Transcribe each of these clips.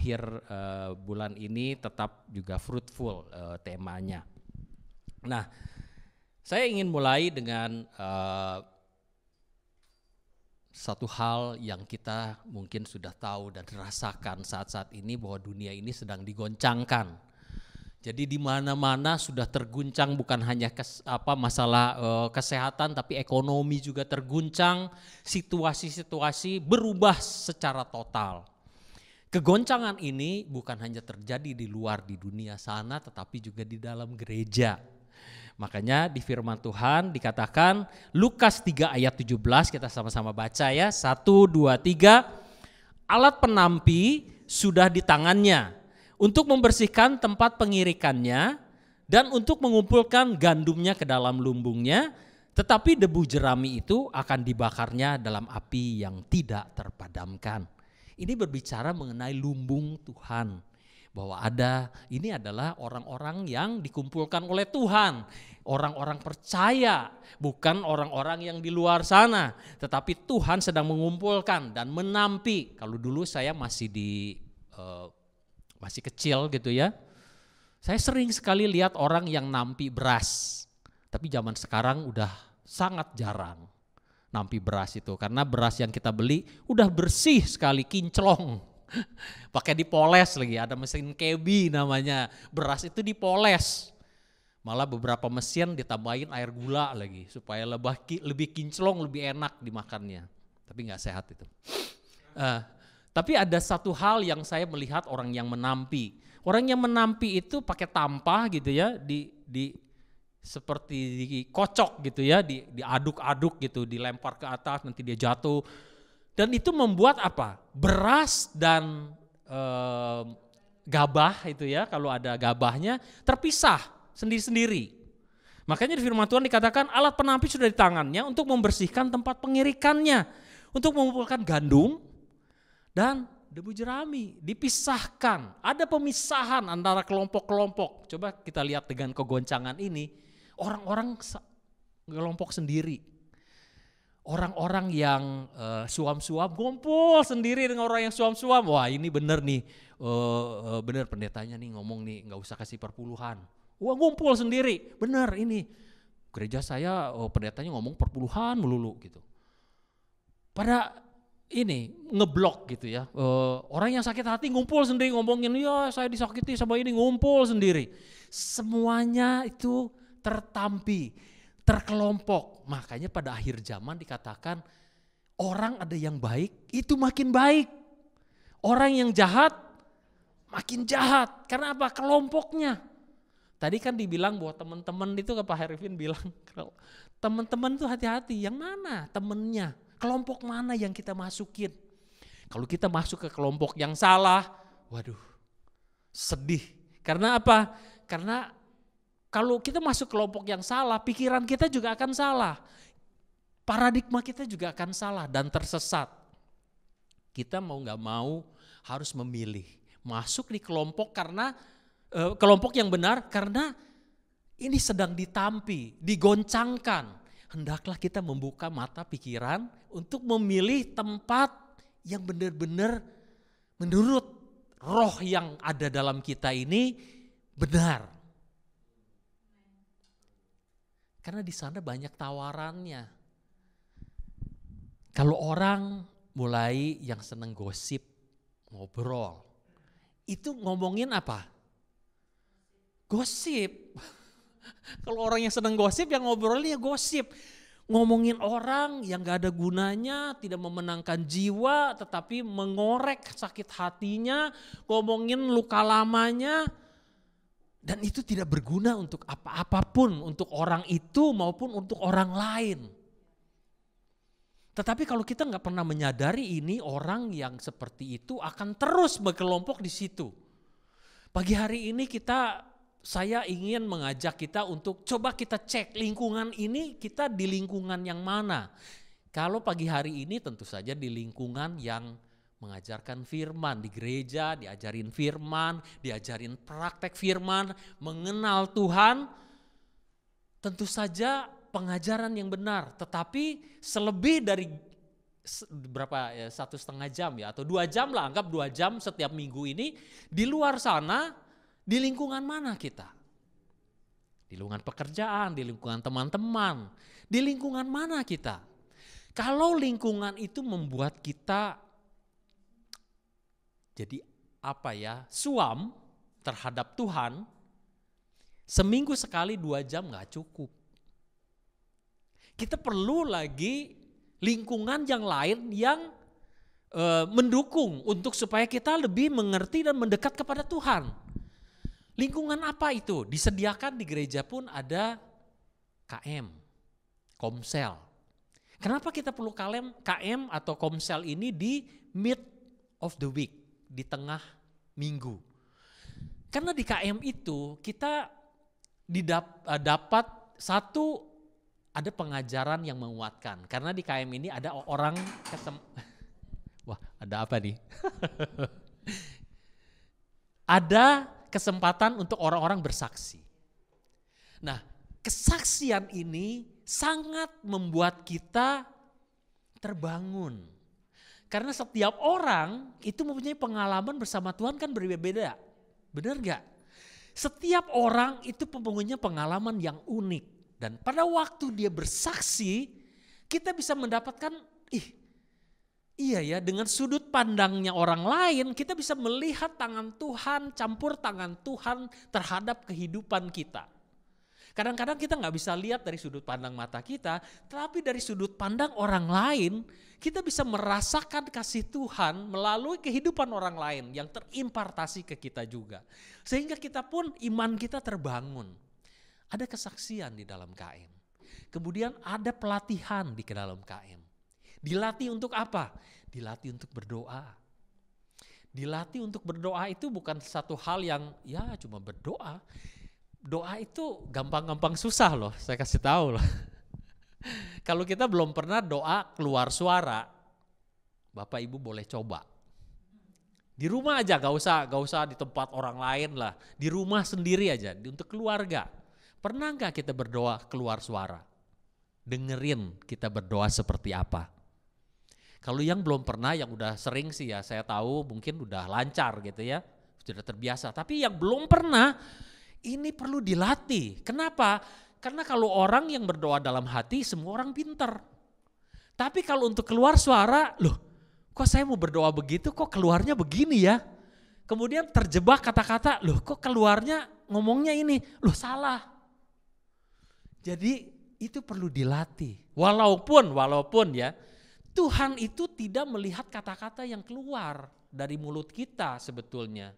akhir bulan ini tetap juga fruitful temanya. Nah, saya ingin mulai dengan satu hal yang kita mungkin sudah tahu dan rasakan saat-saat ini, bahwa dunia ini sedang digoncangkan. Jadi di mana-mana sudah terguncang, bukan hanya masalah kesehatan, tapi ekonomi juga terguncang, situasi-situasi berubah secara total. Kegoncangan ini bukan hanya terjadi di luar di dunia sana, tetapi juga di dalam gereja. Makanya di firman Tuhan dikatakan, Lukas 3 ayat 17, kita sama-sama baca ya, 1, 2, 3. Alat penampi sudah di tangannya untuk membersihkan tempat pengirikannya dan untuk mengumpulkan gandumnya ke dalam lumbungnya, tetapi debu jerami itu akan dibakarnya dalam api yang tidak terpadamkan. Ini berbicara mengenai lumbung Tuhan. Bahwa ini adalah orang-orang yang dikumpulkan oleh Tuhan, orang-orang percaya, bukan orang-orang yang di luar sana, tetapi Tuhan sedang mengumpulkan dan menampi. Kalau dulu saya masih kecil gitu ya, saya sering sekali lihat orang yang nampi beras, tapi zaman sekarang udah sangat jarang nampi beras itu, karena beras yang kita beli udah bersih sekali, kinclong. Pakai dipoles lagi, ada mesin kebi namanya, beras itu dipoles. Malah beberapa mesin ditambahin air gula lagi supaya lebih kinclong, lebih enak dimakannya. Tapi nggak sehat itu. Tapi ada satu hal yang saya melihat orang yang menampi. Orang yang menampi itu pakai tampah gitu ya, seperti dikocok gitu ya, diaduk-aduk gitu, dilempar ke atas, nanti dia jatuh. Dan itu membuat apa? Beras dan gabah itu ya, kalau ada gabahnya terpisah sendiri-sendiri. Makanya di firman Tuhan dikatakan alat penampi sudah di tangannya untuk membersihkan tempat pengirikannya, untuk mengumpulkan gandum dan debu jerami, dipisahkan. Ada pemisahan antara kelompok-kelompok. Coba kita lihat dengan kegoncangan ini, orang-orang kelompok sendiri. Orang-orang yang suam-suam ngumpul sendiri dengan orang yang suam-suam. Wah, ini bener nih, bener pendetanya nih ngomong nih, nggak usah kasih perpuluhan. Wah, ngumpul sendiri, bener ini. Gereja saya pendetanya ngomong perpuluhan melulu gitu. Pada ini ngeblok gitu ya. Orang yang sakit hati ngumpul sendiri ngomongin, ya saya disakiti sama ini, ngumpul sendiri. Semuanya itu tertampi, terkelompok. Makanya pada akhir zaman dikatakan orang ada yang baik itu makin baik. Orang yang jahat makin jahat. Karena apa? Kelompoknya. Tadi kan dibilang bahwa teman-teman itu, Pak Herifin bilang, teman-teman itu hati-hati. Yang mana temennya? Kelompok mana yang kita masukin? Kalau kita masuk ke kelompok yang salah, waduh, sedih. Karena apa? Karena kalau kita masuk kelompok yang salah, pikiran kita juga akan salah. Paradigma kita juga akan salah dan tersesat. Kita mau gak mau harus memilih. Masuk di kelompok karena kelompok yang benar, karena ini sedang ditampi, digoncangkan. Hendaklah kita membuka mata pikiran untuk memilih tempat yang benar-benar menurut roh yang ada dalam kita ini benar. Karena di sana banyak tawarannya. Kalau orang mulai yang seneng gosip, ngobrol, itu ngomongin apa? Gosip. Kalau orang yang seneng gosip, yang ngobrolnya gosip. Ngomongin orang yang gak ada gunanya, tidak memenangkan jiwa, tetapi mengorek sakit hatinya, ngomongin luka lamanya. Dan itu tidak berguna untuk apa-apapun, untuk orang itu maupun untuk orang lain. Tetapi kalau kita nggak pernah menyadari ini, orang yang seperti itu akan terus berkelompok di situ. Pagi hari ini saya ingin mengajak kita untuk coba kita cek lingkungan ini, kita di lingkungan yang mana. Kalau pagi hari ini tentu saja di lingkungan yang mengajarkan firman, di gereja diajarin firman, diajarin praktek firman, mengenal Tuhan, tentu saja pengajaran yang benar. Tetapi selebih dari berapa ya, 1,5 jam ya, atau 2 jam lah, anggap 2 jam setiap minggu ini di luar sana, di lingkungan mana kita? Di lingkungan pekerjaan, di lingkungan teman-teman, di lingkungan mana kita? Kalau lingkungan itu membuat kita jadi suam terhadap Tuhan, seminggu sekali 2 jam gak cukup. Kita perlu lagi lingkungan yang lain yang mendukung untuk supaya kita lebih mengerti dan mendekat kepada Tuhan. Lingkungan apa itu? Disediakan di gereja pun ada KM, Komsel. Kenapa kita perlu KM atau Komsel ini di mid of the week, di tengah minggu? Karena di KM itu kita dapat ada pengajaran yang menguatkan. Karena di KM ini ada orang wah, ada apa nih? Ada kesempatan untuk orang-orang bersaksi. Nah, kesaksian ini sangat membuat kita terbangun. Karena setiap orang itu mempunyai pengalaman bersama Tuhan kan berbeda-beda. Benar gak? Setiap orang itu mempunyai pengalaman yang unik. Dan pada waktu dia bersaksi, kita bisa mendapatkan, iya ya, dengan sudut pandangnya orang lain, kita bisa melihat tangan Tuhan, campur tangan Tuhan terhadap kehidupan kita. Kadang-kadang kita gak bisa lihat dari sudut pandang mata kita, tapi dari sudut pandang orang lain, kita bisa merasakan kasih Tuhan melalui kehidupan orang lain yang terimpartasi ke kita juga. Sehingga kita pun iman kita terbangun. Ada kesaksian di dalam KM. Kemudian ada pelatihan di dalam KM. Dilatih untuk apa? Dilatih untuk berdoa. Dilatih untuk berdoa itu bukan satu hal yang ya cuma berdoa. Doa itu gampang-gampang susah loh, saya kasih tahu loh. Kalau kita belum pernah doa keluar suara, Bapak Ibu boleh coba. Di rumah aja, gak usah di tempat orang lain lah. Di rumah sendiri aja, untuk keluarga. Pernah gak kita berdoa keluar suara? Dengerin kita berdoa seperti apa. Kalau yang belum pernah, yang udah sering sih ya, saya tahu mungkin udah lancar gitu ya, sudah terbiasa. Tapi yang belum pernah, ini perlu dilatih. Kenapa? Karena kalau orang yang berdoa dalam hati, semua orang pintar. Tapi kalau untuk keluar suara, loh kok saya mau berdoa begitu, kok keluarnya begini ya. Kemudian terjebak kata-kata, loh kok keluarnya ngomongnya ini, loh salah. Jadi itu perlu dilatih. Walaupun ya, Tuhan itu tidak melihat kata-kata yang keluar dari mulut kita sebetulnya.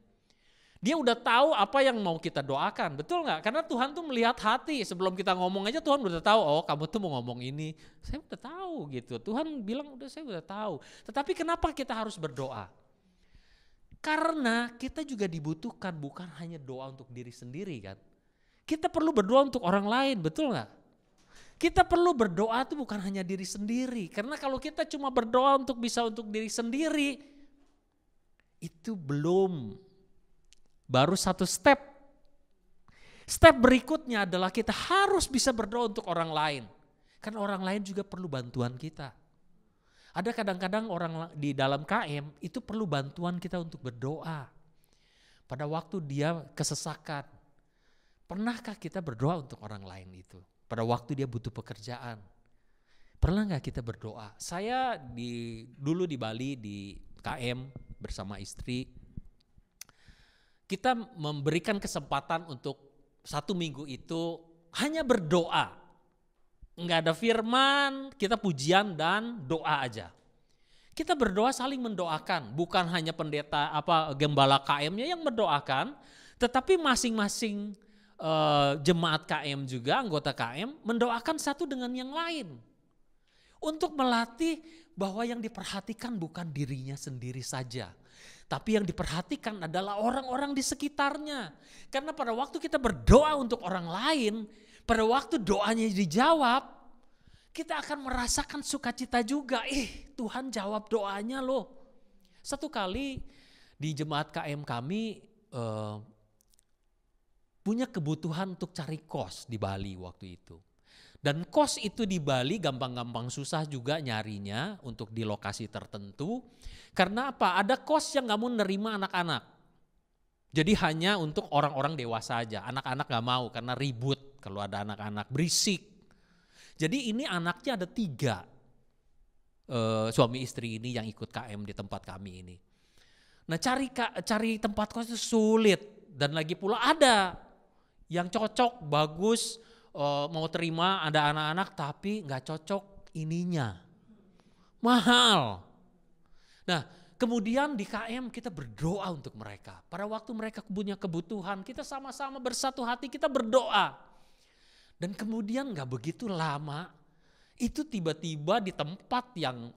Dia udah tahu apa yang mau kita doakan, betul gak? Karena Tuhan tuh melihat hati, sebelum kita ngomong aja Tuhan udah tahu, oh kamu tuh mau ngomong ini. Saya udah tahu gitu, Tuhan bilang saya udah tahu. Tetapi kenapa kita harus berdoa? Karena kita juga dibutuhkan, bukan hanya doa untuk diri sendiri kan. Kita perlu berdoa untuk orang lain, betul gak? Kita perlu berdoa tuh bukan hanya diri sendiri. Karena kalau kita cuma berdoa untuk diri sendiri, itu baru satu step. Step berikutnya adalah kita harus bisa berdoa untuk orang lain. Karena orang lain juga perlu bantuan kita. Ada kadang-kadang orang di dalam KM itu perlu bantuan kita untuk berdoa. Pada waktu dia kesesakan. Pernahkah kita berdoa untuk orang lain itu? Pada waktu dia butuh pekerjaan. Pernah gak kita berdoa? Saya dulu di Bali di KM bersama istri. Kita memberikan kesempatan untuk 1 minggu itu hanya berdoa. Enggak ada firman, kita pujian dan doa aja. Kita berdoa saling mendoakan, bukan hanya pendeta gembala KM-nya yang mendoakan, tetapi masing-masing jemaat KM juga, anggota KM mendoakan satu dengan yang lain. Untuk melatih bahwa yang diperhatikan bukan dirinya sendiri saja. Tapi yang diperhatikan adalah orang-orang di sekitarnya. Karena pada waktu kita berdoa untuk orang lain, pada waktu doanya dijawab, kita akan merasakan sukacita juga. Tuhan jawab doanya loh. Satu kali di jemaat KM kami punya kebutuhan untuk cari kos di Bali waktu itu. Dan kos itu di Bali gampang-gampang susah juga nyarinya untuk di lokasi tertentu. Karena apa? Ada kos yang gak mau nerima anak-anak. Jadi hanya untuk orang-orang dewasa aja. Anak-anak gak mau karena ribut kalau ada anak-anak, berisik. Jadi ini anaknya ada 3 suami istri ini yang ikut KM di tempat kami ini. Nah cari tempat kos itu sulit. Dan lagi pula ada yang cocok, bagus, mau terima ada anak-anak tapi gak cocok ininya. Mahal. Nah kemudian di KM kita berdoa untuk mereka. Pada waktu mereka punya kebutuhan kita sama-sama bersatu hati kita berdoa. Dan kemudian gak begitu lama itu tiba-tiba di tempat yang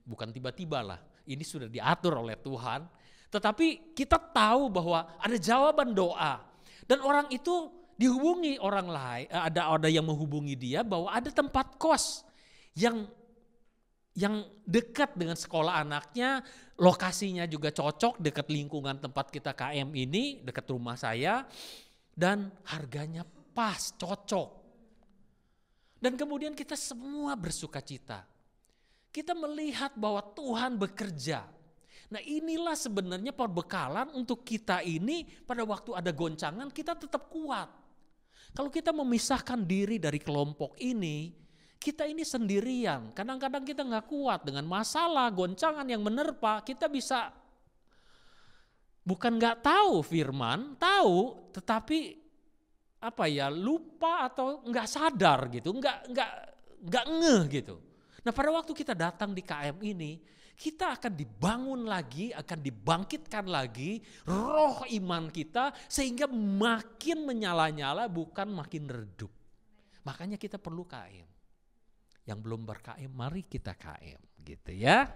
bukan tiba-tiba lah. Ini sudah diatur oleh Tuhan. Tetapi kita tahu bahwa ada jawaban doa. Dan orang itu dihubungi orang lain, ada yang menghubungi dia bahwa ada tempat kos yang dekat dengan sekolah anaknya, lokasinya juga cocok dekat lingkungan tempat kita KM ini, dekat rumah saya, dan harganya pas, cocok. Dan kemudian kita semua bersuka cita. Kita melihat bahwa Tuhan bekerja. Nah inilah sebenarnya perbekalan untuk kita ini pada waktu ada goncangan kita tetap kuat. Kalau kita memisahkan diri dari kelompok ini, kita ini sendirian. Kadang-kadang kita gak kuat dengan masalah, goncangan yang menerpa. Kita bisa bukan gak tahu firman, tahu tetapi lupa atau gak sadar gitu, gak ngeh gitu. Nah pada waktu kita datang di KM ini, kita akan dibangun lagi, akan dibangkitkan lagi roh iman kita sehingga makin menyala-nyala bukan makin redup. Makanya kita perlu KM. Yang belum ber-KM mari kita KM gitu ya.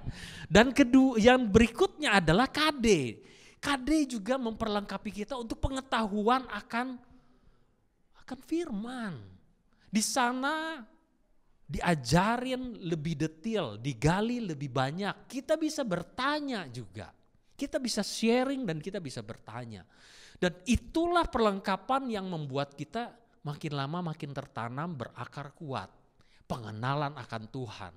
Dan kedua yang berikutnya adalah KD. KD juga memperlengkapi kita untuk pengetahuan akan firman. Di sana diajarin lebih detail, digali lebih banyak. Kita bisa bertanya juga. Kita bisa sharing dan kita bisa bertanya. Dan itulah perlengkapan yang membuat kita makin lama makin tertanam, berakar kuat. Pengenalan akan Tuhan.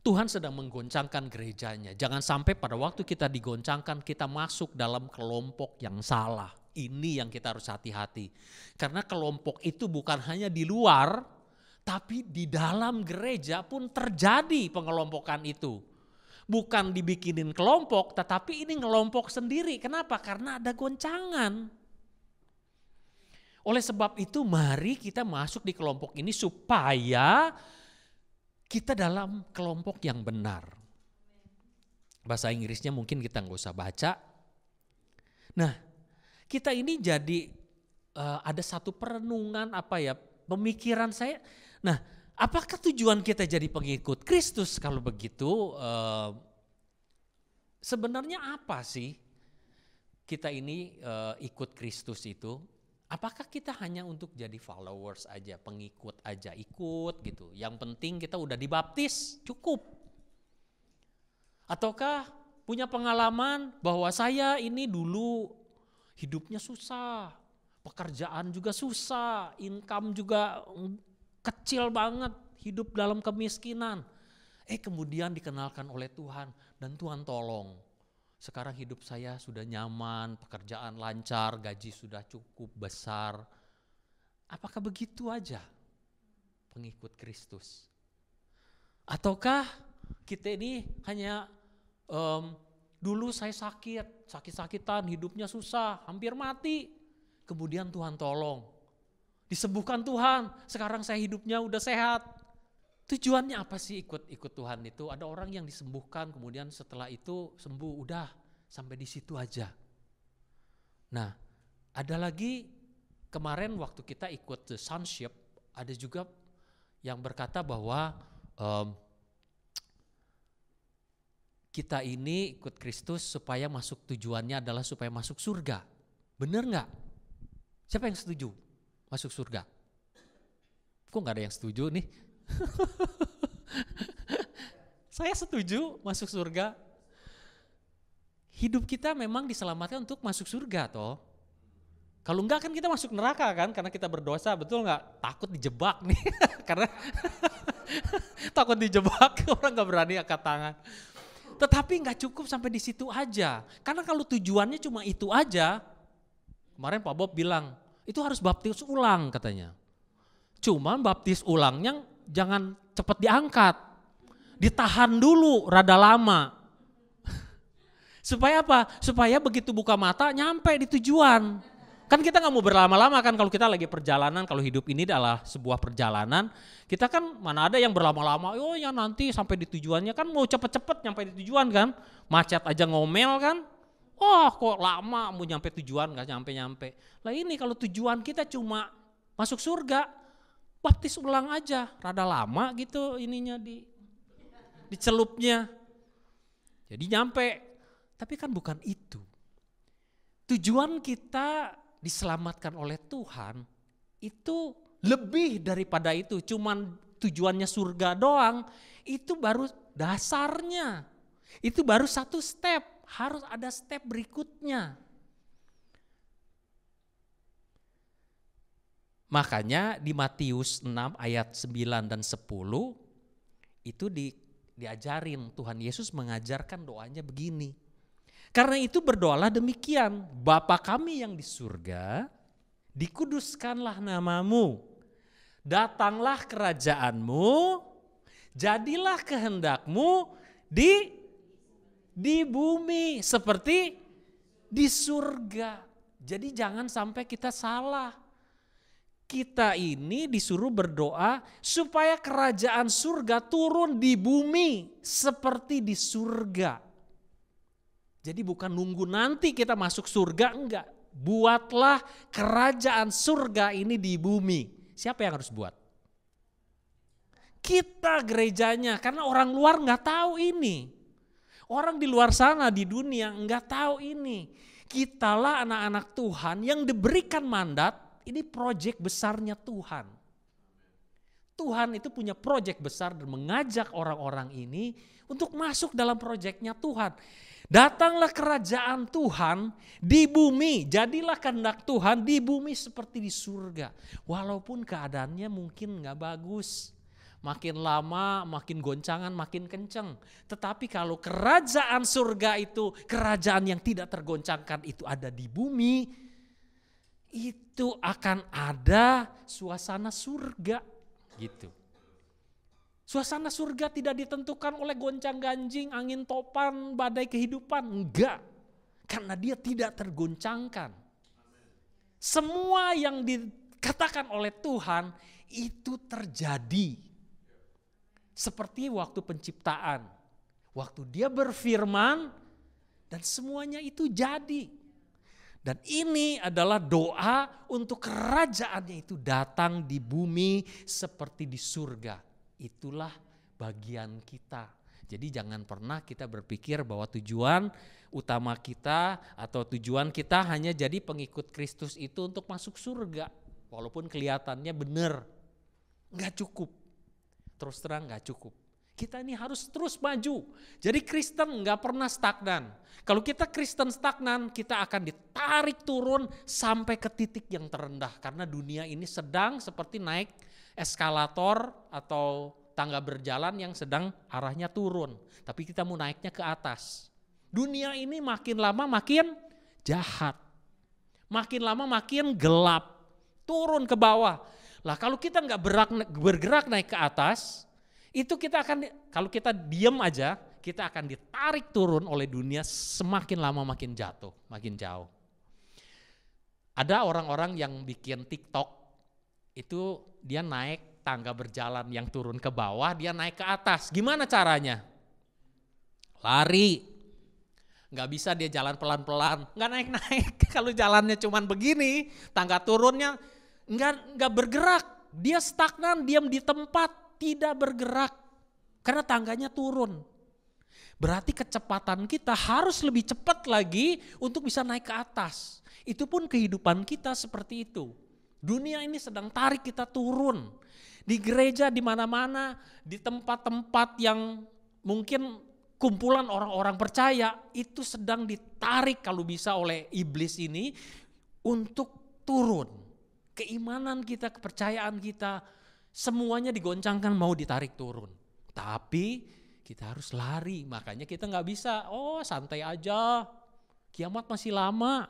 Tuhan sedang menggoncangkan gerejanya. Jangan sampai pada waktu kita digoncangkan kita masuk dalam kelompok yang salah. Ini yang kita harus hati-hati. Karena kelompok itu bukan hanya di luar, tapi di dalam gereja pun terjadi pengelompokan itu. Bukan dibikinin kelompok, tetapi ini ngelompok sendiri. Kenapa? Karena ada goncangan. Oleh sebab itu mari kita masuk di kelompok ini supaya kita dalam kelompok yang benar. Bahasa Inggrisnya mungkin kita nggak usah baca. Nah, kita ini jadi ada satu perenungan pemikiran saya. Nah, apakah tujuan kita jadi pengikut Kristus kalau begitu? Sebenarnya apa sih kita ini ikut Kristus itu? Apakah kita hanya untuk jadi followers aja, pengikut aja, ikut gitu. Yang penting kita udah dibaptis, cukup. Ataukah punya pengalaman bahwa saya ini dulu hidupnya susah, pekerjaan juga susah, income juga kecil banget, hidup dalam kemiskinan. Kemudian dikenalkan oleh Tuhan dan Tuhan tolong. Sekarang hidup saya sudah nyaman, pekerjaan lancar, gaji sudah cukup besar. Apakah begitu aja pengikut Kristus? Ataukah kita ini hanya dulu saya sakit-sakitan, hidupnya susah, hampir mati. Kemudian Tuhan tolong, disembuhkan Tuhan, sekarang saya hidupnya udah sehat. Tujuannya apa sih ikut Tuhan itu? Ada orang yang disembuhkan, kemudian setelah itu sembuh, udah sampai di situ aja. Nah, ada lagi kemarin waktu kita ikut the sonship, ada juga yang berkata bahwa kita ini ikut Kristus supaya tujuannya adalah supaya masuk surga. Bener nggak? Siapa yang setuju masuk surga? Kok nggak ada yang setuju nih? Saya setuju masuk surga. Hidup kita memang diselamatkan untuk masuk surga toh. Kalau enggak kan kita masuk neraka kan, karena kita berdosa, betul nggak? Takut dijebak nih, karena takut dijebak, orang nggak berani angkat tangan. Tetapi nggak cukup sampai di situ aja, karena kalau tujuannya cuma itu aja, kemarin Pak Bob bilang, itu harus baptis ulang katanya. Cuman baptis ulangnya jangan cepat diangkat, ditahan dulu rada lama. Supaya apa? Supaya begitu buka mata nyampe di tujuan. Kan kita gak mau berlama-lama kan kalau kita lagi perjalanan, kalau hidup ini adalah sebuah perjalanan. Kita kan mana ada yang berlama-lama, oh ya nanti sampai di tujuannya kan mau cepet-cepet nyampe di tujuan kan. Macet aja ngomel kan, oh kok lama mau nyampe tujuan gak nyampe-nyampe. Lah ini kalau tujuan kita cuma masuk surga, baptis ulang aja, rada lama gitu ininya dicelupnya. Jadi nyampe, tapi kan bukan itu. Tujuan kita diselamatkan oleh Tuhan itu lebih daripada itu, cuman tujuannya surga doang, itu baru dasarnya. Itu baru satu step, harus ada step berikutnya. Makanya di Matius 6 ayat 9 dan 10 itu diajarin, Tuhan Yesus mengajarkan doanya begini. Karena itu berdoalah demikian, Bapa kami yang di surga, dikuduskanlah namamu, datanglah kerajaanmu, jadilah kehendakmu di bumi seperti di surga. Jadi jangan sampai kita salah. Kita ini disuruh berdoa supaya kerajaan surga turun di bumi seperti di surga. Jadi bukan nunggu nanti kita masuk surga, enggak. Buatlah kerajaan surga ini di bumi. Siapa yang harus buat? Kita gerejanya, karena orang luar enggak tahu ini. Orang di luar sana di dunia enggak tahu ini. Kitalah anak-anak Tuhan yang diberikan mandat, ini proyek besarnya Tuhan. Tuhan itu punya proyek besar dan mengajak orang-orang ini untuk masuk dalam proyeknya Tuhan. Datanglah kerajaan Tuhan di bumi, jadilah kehendak Tuhan di bumi seperti di surga. Walaupun keadaannya mungkin gak bagus, makin lama makin goncangan makin kenceng. Tetapi kalau kerajaan surga itu, kerajaan yang tidak tergoncangkan itu ada di bumi, itu akan ada suasana surga gitu. Suasana surga tidak ditentukan oleh goncang-ganjing, angin topan, badai kehidupan. Enggak, karena dia tidak tergoncangkan. Semua yang dikatakan oleh Tuhan itu terjadi. Seperti waktu penciptaan. Waktu dia berfirman dan semuanya itu jadi. Dan ini adalah doa untuk kerajaannya itu datang di bumi seperti di surga. Itulah bagian kita. Jadi jangan pernah kita berpikir bahwa tujuan utama kita atau tujuan kita hanya jadi pengikut Kristus itu untuk masuk surga. Walaupun kelihatannya benar, gak cukup. Terus terang gak cukup. Kita ini harus terus maju. Jadi Kristen gak pernah stagnan. Kalau kita Kristen stagnan, kita akan ditarik turun sampai ke titik yang terendah. Karena dunia ini sedang seperti naik eskalator atau tangga berjalan yang sedang arahnya turun. Tapi kita mau naiknya ke atas. Dunia ini makin lama makin jahat. Makin lama makin gelap. Turun ke bawah. Lah kalau kita nggak bergerak naik ke atas, itu kita akan, kalau kita diam aja, kita akan ditarik turun oleh dunia semakin lama makin jatuh, makin jauh. Ada orang-orang yang bikin TikTok, itu dia naik tangga berjalan yang turun ke bawah, dia naik ke atas. Gimana caranya? Lari. Gak bisa dia jalan pelan-pelan, gak naik-naik. Kalau jalannya cuman begini, tangga turunnya gak bergerak. Dia stagnan, diam di tempat, tidak bergerak. Karena tangganya turun. Berarti kecepatan kita harus lebih cepat lagi untuk bisa naik ke atas. Itu pun kehidupan kita seperti itu. Dunia ini sedang tarik kita turun. Di gereja, di mana-mana, di tempat-tempat yang mungkin kumpulan orang-orang percaya, itu sedang ditarik kalau bisa oleh iblis ini untuk turun. Keimanan kita, kepercayaan kita, semuanya digoncangkan mau ditarik turun. Tapi kita harus lari, makanya kita gak bisa, santai aja, kiamat masih lama.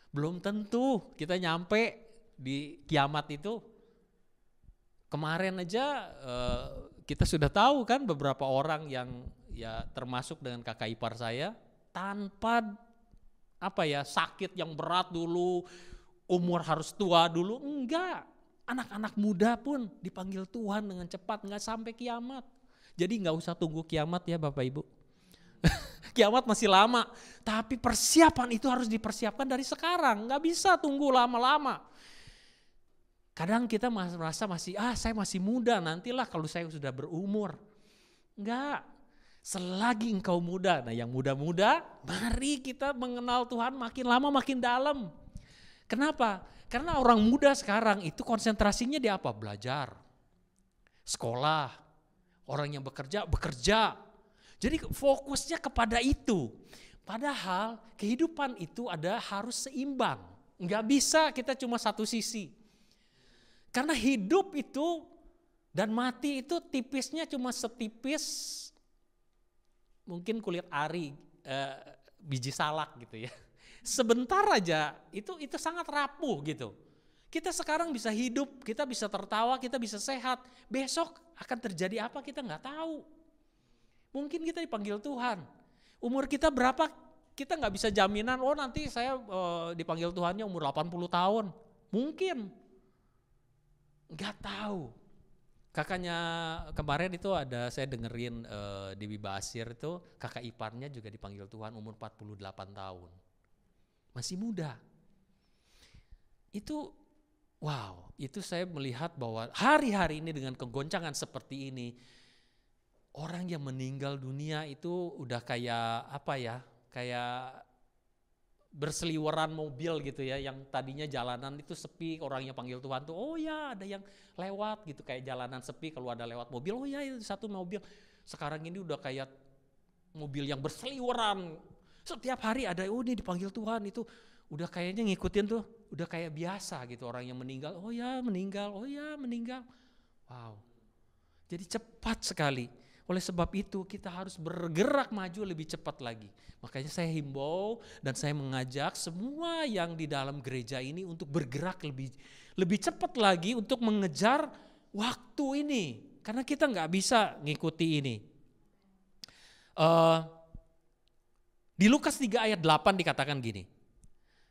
Belum tentu kita nyampe di kiamat itu. Kemarin aja kita sudah tahu kan beberapa orang yang ya termasuk dengan kakak ipar saya, tanpa sakit yang berat dulu, umur harus tua dulu, enggak. Anak-anak muda pun dipanggil Tuhan dengan cepat, enggak sampai kiamat. Jadi enggak usah tunggu kiamat ya Bapak Ibu. Kiamat masih lama, tapi persiapan itu harus dipersiapkan dari sekarang, enggak bisa tunggu lama-lama. Kadang kita merasa saya masih muda, nantilah kalau saya sudah berumur. Enggak, selagi engkau muda, nah yang muda-muda, mari kita mengenal Tuhan makin lama makin dalam. Kenapa? Karena orang muda sekarang itu konsentrasinya di apa? Belajar, sekolah, orang yang bekerja. Jadi fokusnya kepada itu. Padahal kehidupan itu harus seimbang. Enggak bisa kita cuma satu sisi. Karena hidup itu dan mati itu tipisnya cuma setipis mungkin kulit ari, biji salak gitu ya. Sebentar aja itu sangat rapuh gitu. Kita sekarang bisa hidup, kita bisa tertawa, kita bisa sehat. Besok akan terjadi apa kita nggak tahu. Mungkin kita dipanggil Tuhan. Umur kita berapa kita nggak bisa jaminan, nanti saya dipanggil Tuhannya umur 80 tahun. Mungkin. Nggak tahu. Kakaknya kemarin itu saya dengerin di Basir itu kakak iparnya juga dipanggil Tuhan umur 48 tahun. Masih muda. Itu wow, itu saya melihat bahwa hari-hari ini dengan kegoncangan seperti ini, orang yang meninggal dunia itu udah kayak kayak berseliweran mobil gitu ya, yang tadinya jalanan itu sepi, orangnya panggil Tuhan tuh, ada yang lewat gitu, kayak jalanan sepi, kalau ada lewat mobil, itu satu mobil. Sekarang ini udah kayak mobil yang berseliweran, setiap hari ada, ini dipanggil Tuhan, itu udah kayaknya ngikutin tuh, udah kayak biasa gitu, orang yang meninggal, meninggal, wow. Jadi cepat sekali. Oleh sebab itu kita harus bergerak maju lebih cepat lagi. Makanya saya himbau dan saya mengajak semua yang di dalam gereja ini untuk bergerak lebih cepat lagi untuk mengejar waktu ini. Karena kita nggak bisa ngikuti ini. Di Lukas 3 ayat 8 dikatakan gini.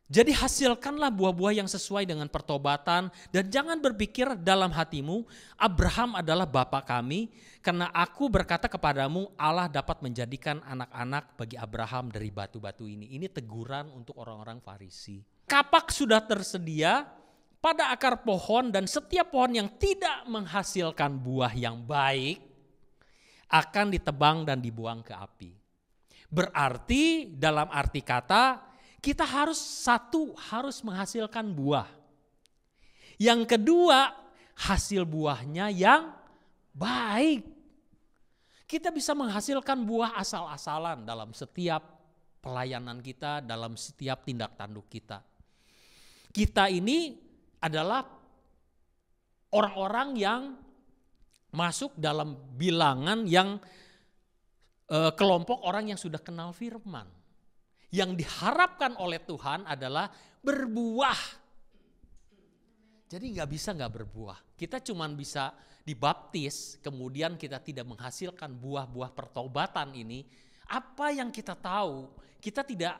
Jadi hasilkanlah buah-buah yang sesuai dengan pertobatan dan jangan berpikir dalam hatimu, Abraham adalah bapa kami, karena aku berkata kepadamu Allah dapat menjadikan anak-anak bagi Abraham dari batu-batu ini. Ini teguran untuk orang-orang Farisi. Kapak sudah tersedia pada akar pohon dan setiap pohon yang tidak menghasilkan buah yang baik akan ditebang dan dibuang ke api. Berarti dalam arti kata, kita harus menghasilkan buah. Yang kedua, hasil buahnya yang baik. Kita bisa menghasilkan buah asal-asalan dalam setiap pelayanan kita, dalam setiap tindak tanduk kita. Kita ini adalah orang-orang yang masuk dalam bilangan yang kelompok orang yang sudah kenal firman. Yang diharapkan oleh Tuhan adalah berbuah. Jadi gak bisa gak berbuah. Kita cuma bisa dibaptis, kemudian kita tidak menghasilkan buah-buah pertobatan ini. Apa yang kita tahu, kita tidak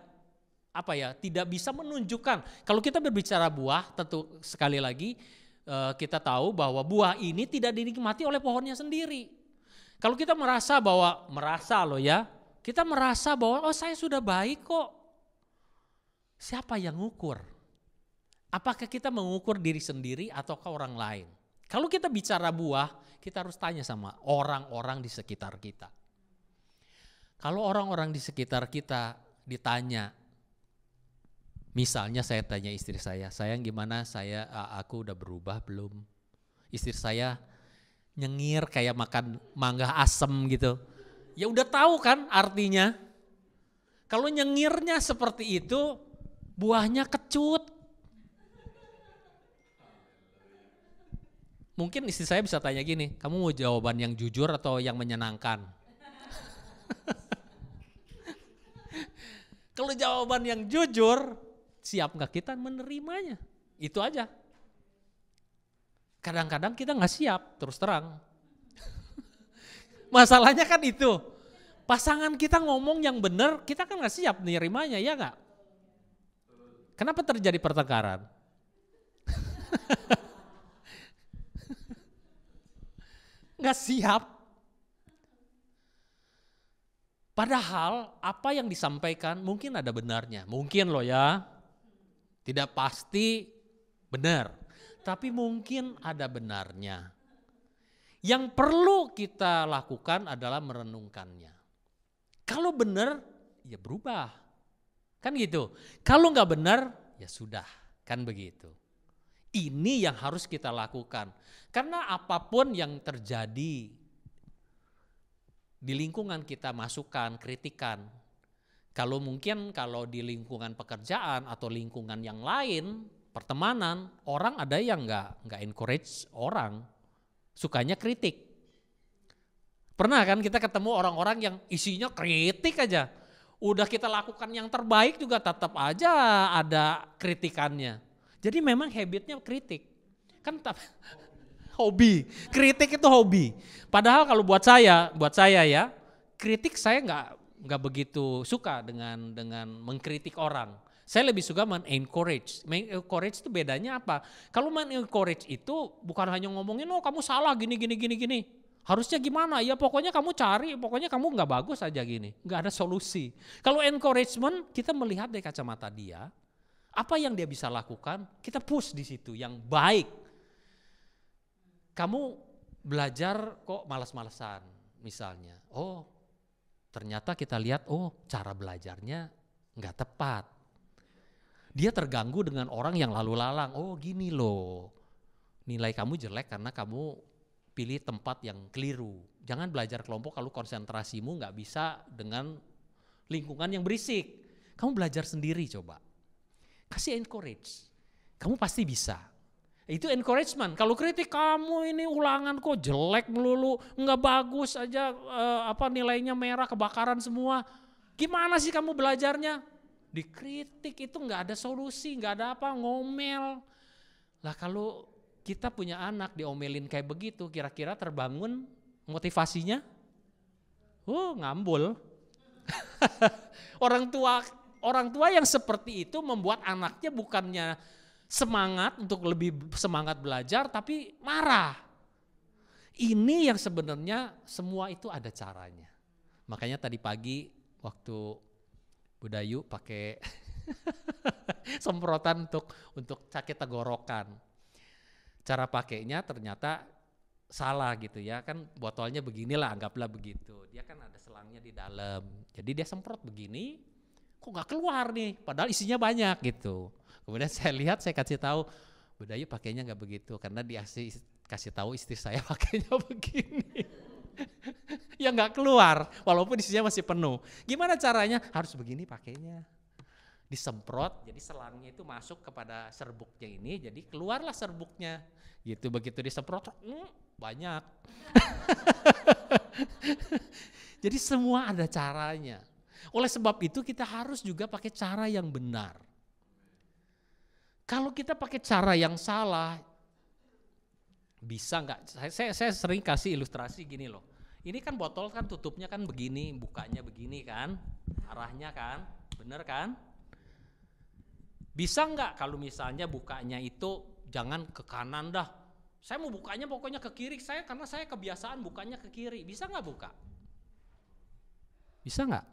bisa menunjukkan. Kalau kita berbicara buah, tentu sekali lagi kita tahu bahwa buah ini tidak dinikmati oleh pohonnya sendiri. Kalau kita merasa bahwa kita merasa bahwa saya sudah baik kok. Siapa yang ngukur? Apakah kita mengukur diri sendiri ataukah orang lain? Kalau kita bicara buah, kita harus tanya sama orang-orang di sekitar kita. Kalau orang-orang di sekitar kita ditanya, misalnya saya tanya istri saya, sayang gimana aku udah berubah belum? Istri saya nyengir kayak makan mangga asem gitu. Ya udah tahu kan artinya. Kalau nyengirnya seperti itu, buahnya kecut. Mungkin istri saya bisa tanya gini, kamu mau jawaban yang jujur atau yang menyenangkan? Kalau jawaban yang jujur, siap nggak kita menerimanya? Itu aja. Kadang-kadang kita nggak siap, terus terang. Masalahnya kan itu. Pasangan kita ngomong yang benar, kita kan nggak siap menerimanya, ya nggak? Kenapa terjadi pertengkaran? Nggak siap. Padahal apa yang disampaikan mungkin ada benarnya. Mungkin loh ya, tidak pasti benar. Tapi mungkin ada benarnya. Yang perlu kita lakukan adalah merenungkannya. Kalau benar, ya berubah. Kan gitu. Kalau nggak benar, ya sudah. Kan begitu. Ini yang harus kita lakukan. Karena apapun yang terjadi di lingkungan kita, masukan, kritikan. Kalau mungkin kalau di lingkungan pekerjaan atau lingkungan yang lain, pertemanan, orang ada yang nggak encourage orang, sukanya kritik. Pernah kan kita ketemu orang-orang yang isinya kritik aja. Udah kita lakukan yang terbaik juga tetap aja ada kritikannya. Jadi memang habitnya kritik. Kan hobi, kritik itu hobi. Padahal kalau buat saya ya, kritik saya nggak begitu suka dengan mengkritik orang. Saya lebih suka men-encourage. Men-encourage itu bedanya apa? Kalau men-encourage itu bukan hanya ngomongin, oh kamu salah gini. Harusnya gimana? Ya pokoknya kamu cari, pokoknya kamu nggak bagus aja gini. Nggak ada solusi. Kalau encouragement, kita melihat dari kacamata dia, apa yang dia bisa lakukan, kita push di situ yang baik. Kamu belajar kok malas-malesan misalnya. Oh ternyata kita lihat, oh cara belajarnya nggak tepat. Dia terganggu dengan orang yang lalu lalang. Oh gini loh, nilai kamu jelek karena kamu pilih tempat yang keliru. Jangan belajar kelompok kalau konsentrasimu nggak bisa dengan lingkungan yang berisik. Kamu belajar sendiri coba. Kasih encourage, kamu pasti bisa. Itu encouragement. Kalau kritik, kamu ini ulangan kok jelek melulu, nggak bagus aja, nilainya merah, kebakaran semua. Gimana sih kamu belajarnya? Dikritik itu nggak ada solusi, nggak ada apa, ngomel. Lah kalau kita punya anak diomelin kayak begitu, kira-kira terbangun motivasinya? Ngambul. Orang tua yang seperti itu membuat anaknya bukannya semangat untuk lebih semangat belajar, tapi marah. Ini yang sebenarnya semua itu ada caranya. Makanya tadi pagi waktu Budayu pakai semprotan untuk sakit tenggorokan. Cara pakainya ternyata salah gitu ya, kan botolnya beginilah, anggaplah begitu. Dia kan ada selangnya di dalam. Jadi dia semprot begini, kok nggak keluar nih, padahal isinya banyak gitu. Kemudian saya lihat, saya kasih tahu, Budayu pakainya nggak begitu karena dia kasih tahu istri saya pakainya begini. Ya nggak keluar, walaupun isinya masih penuh. Gimana caranya? Harus begini pakainya. Disemprot, jadi selangnya itu masuk kepada serbuknya ini, jadi keluarlah serbuknya. Gitu, begitu disemprot, banyak. Jadi semua ada caranya. Oleh sebab itu kita harus juga pakai cara yang benar. Kalau kita pakai cara yang salah, bisa nggak? Saya sering kasih ilustrasi gini loh. Ini kan botol kan tutupnya kan begini, bukanya begini kan, arahnya kan, bener kan? Bisa nggak kalau misalnya bukanya itu jangan ke kanan dah. Saya mau bukanya pokoknya ke kiri, karena saya kebiasaan bukanya ke kiri. Bisa nggak buka? Bisa nggak?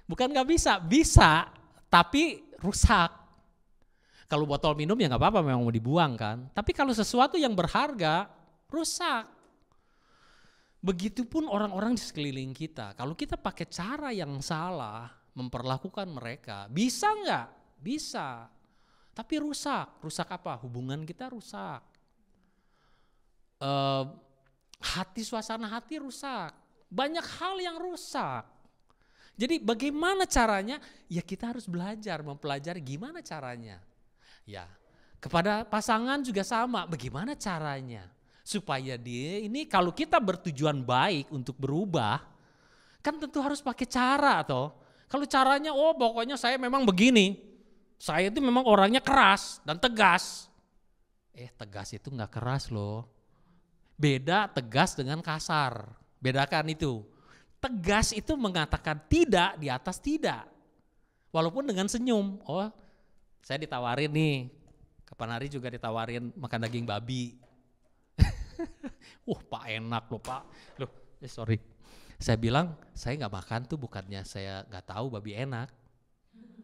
Bukan nggak bisa, bisa. Tapi rusak. Kalau botol minum ya nggak apa-apa, memang mau dibuang kan. Tapi kalau sesuatu yang berharga, rusak. Begitupun orang-orang di sekeliling kita. Kalau kita pakai cara yang salah, memperlakukan mereka, bisa nggak? Bisa. Tapi rusak. Rusak apa? Hubungan kita rusak. Suasana hati rusak. Banyak hal yang rusak. Jadi bagaimana caranya? Ya kita harus belajar, mempelajari gimana caranya. Ya, Kepada pasangan juga sama, bagaimana caranya supaya dia ini kalau kita bertujuan baik untuk berubah, kan tentu harus pakai cara toh. Kalau caranya pokoknya saya memang begini, saya itu memang orangnya keras dan tegas. Tegas itu nggak keras loh. Beda tegas dengan kasar, bedakan itu. Tegas itu mengatakan tidak di atas tidak, walaupun dengan senyum. Saya ditawarin nih. Kapan hari juga ditawarin makan daging babi. Pak enak loh Pak. Sorry. Saya bilang saya nggak makan tuh bukannya saya nggak tahu babi enak.